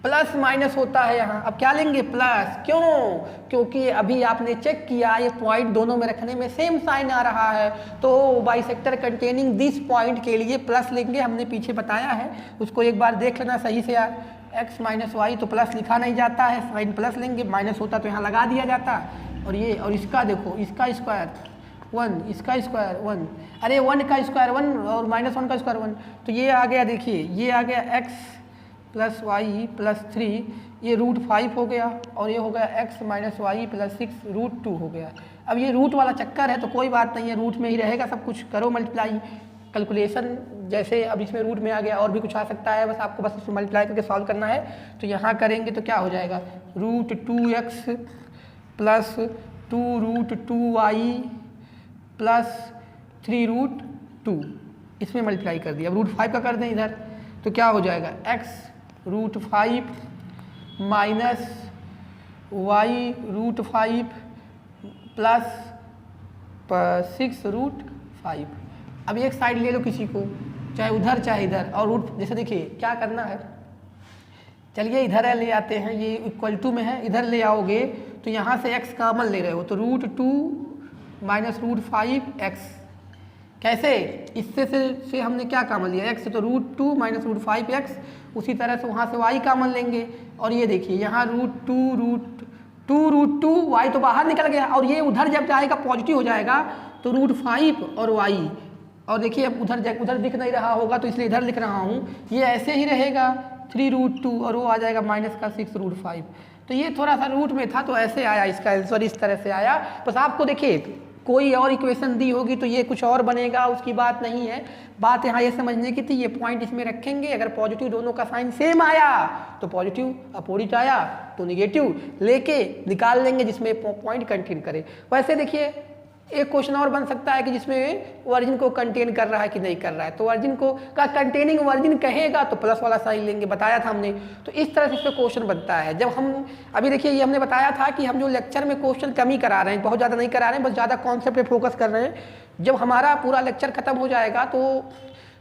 प्लस माइनस होता है यहाँ। अब क्या लेंगे प्लस, क्यों, क्योंकि अभी आपने चेक किया ये पॉइंट दोनों में रखने में सेम साइन आ रहा है, तो बाइसेक्टर कंटेनिंग दिस पॉइंट के लिए प्लस लेंगे, हमने पीछे बताया है, उसको एक बार देख लेना सही से यार। x - y तो प्लस लिखा नहीं जाता है, साइन प्लस लेंगे, माइनस होता तो यहाँ लगा दिया जाता। और ये और इसका देखो, इसका स्क्वायर 1, इसका स्क्वायर 1, अरे 1 का स्क्वायर 1 और -1 का स्क्वायर 1, तो ये आ गया, देखिए ये आ गया x + y + 3, ये √5 हो गया, और ये हो गया x - y + 6 √2 हो गया। अब ये रूट वाला चक्कर है तो कोई बात नहीं है, रूट में ही रहेगा सब कुछ, करो मल्टीप्लाई, कैलकुलेशन जैसे अब इसमें रूट में आ गया, और भी कुछ आ सकता है, बस आपको बस इसमें मल्टीप्लाई करके सॉल्व करना है। तो यहाँ करेंगे तो क्या हो जाएगा, √2x + 2√2y + 3√2, इसमें मल्टीप्लाई कर दिया। अब √5 का कर दें इधर, तो क्या हो जाएगा x √5 माइनस y √5 प्लस 6√5। अब एक साइड ले लो किसी को, चाहे उधर चाहे इधर, और रूट जैसे देखिए क्या करना है, चलिए इधर ले आते हैं, ये इक्वल टू में है, इधर ले आओगे तो यहाँ से x कॉमन ले रहे हो, तो √2 माइनस √5x, कैसे, इससे से हमने क्या कॉमन लिया x से, तो √2 माइनस √5x, उसी तरह से वहाँ से y कॉमन लेंगे, और ये देखिए यहाँ √2 y तो बाहर निकल गया, और ये उधर जब जाएगा पॉजिटिव हो जाएगा तो √5 और y, और देखिए अब उधर दिख नहीं रहा होगा तो इसलिए इधर लिख रहा हूँ, ये ऐसे ही रहेगा 3√2 और वो आ जाएगा -6√5। तो ये थोड़ा सा रूट में था तो ऐसे आया, इसका आंसर इस तरह से आया। बस आपको देखिए कोई और इक्वेशन दी होगी तो ये कुछ और बनेगा, उसकी बात नहीं है, बात यहाँ ये समझने की थी, ये पॉइंट इसमें रखेंगे, अगर पॉजिटिव दोनों का साइन सेम आया तो पॉजिटिव, अपोजिट आया तो निगेटिव लेके निकाल लेंगे जिसमें पॉइंट कंटेन करे। वैसे देखिए एक क्वेश्चन और बन सकता है कि जिसमें वर्जिन को कंटेन कर रहा है कि नहीं कर रहा है, तो वर्जिन को का कंटेनिंग वर्जिन कहेगा तो प्लस वाला साइन लेंगे, बताया था हमने। तो इस तरह से इस पर क्वेश्चन बनता है। जब हम अभी देखिए ये हमने बताया था कि हम जो लेक्चर में क्वेश्चन कम ही करा रहे हैं, बहुत ज़्यादा नहीं करा रहे हैं, बस ज़्यादा कॉन्सेप्ट पे फोकस कर रहे हैं। जब हमारा पूरा लेक्चर खत्म हो जाएगा तो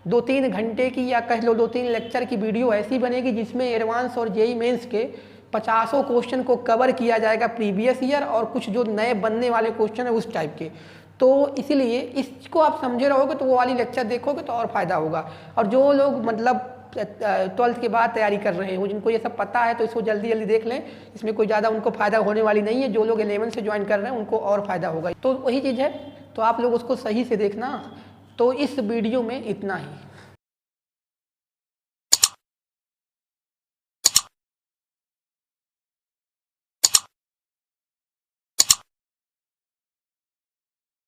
2-3 घंटे की या कह लो 2-3 लेक्चर की वीडियो ऐसी बनेगी जिसमें एडवांस और जेईई मेंस के 50 क्वेश्चन को कवर किया जाएगा प्रीवियस ईयर, और कुछ जो नए बनने वाले क्वेश्चन है उस टाइप के। तो इसीलिए इसको आप समझे रहोगे तो वो वाली लेक्चर देखोगे तो और फायदा होगा। और जो लोग मतलब 12th के बाद तैयारी कर रहे हो, जिनको ये सब पता है तो इसको जल्दी जल्दी देख लें, इसमें कोई ज़्यादा उनको फ़ायदा होने वाली नहीं है। जो लोग 11 से ज्वाइन कर रहे हैं उनको और फ़ायदा होगा, तो वही चीज़ है, तो आप लोग उसको सही से देखना। तो इस वीडियो में इतना ही।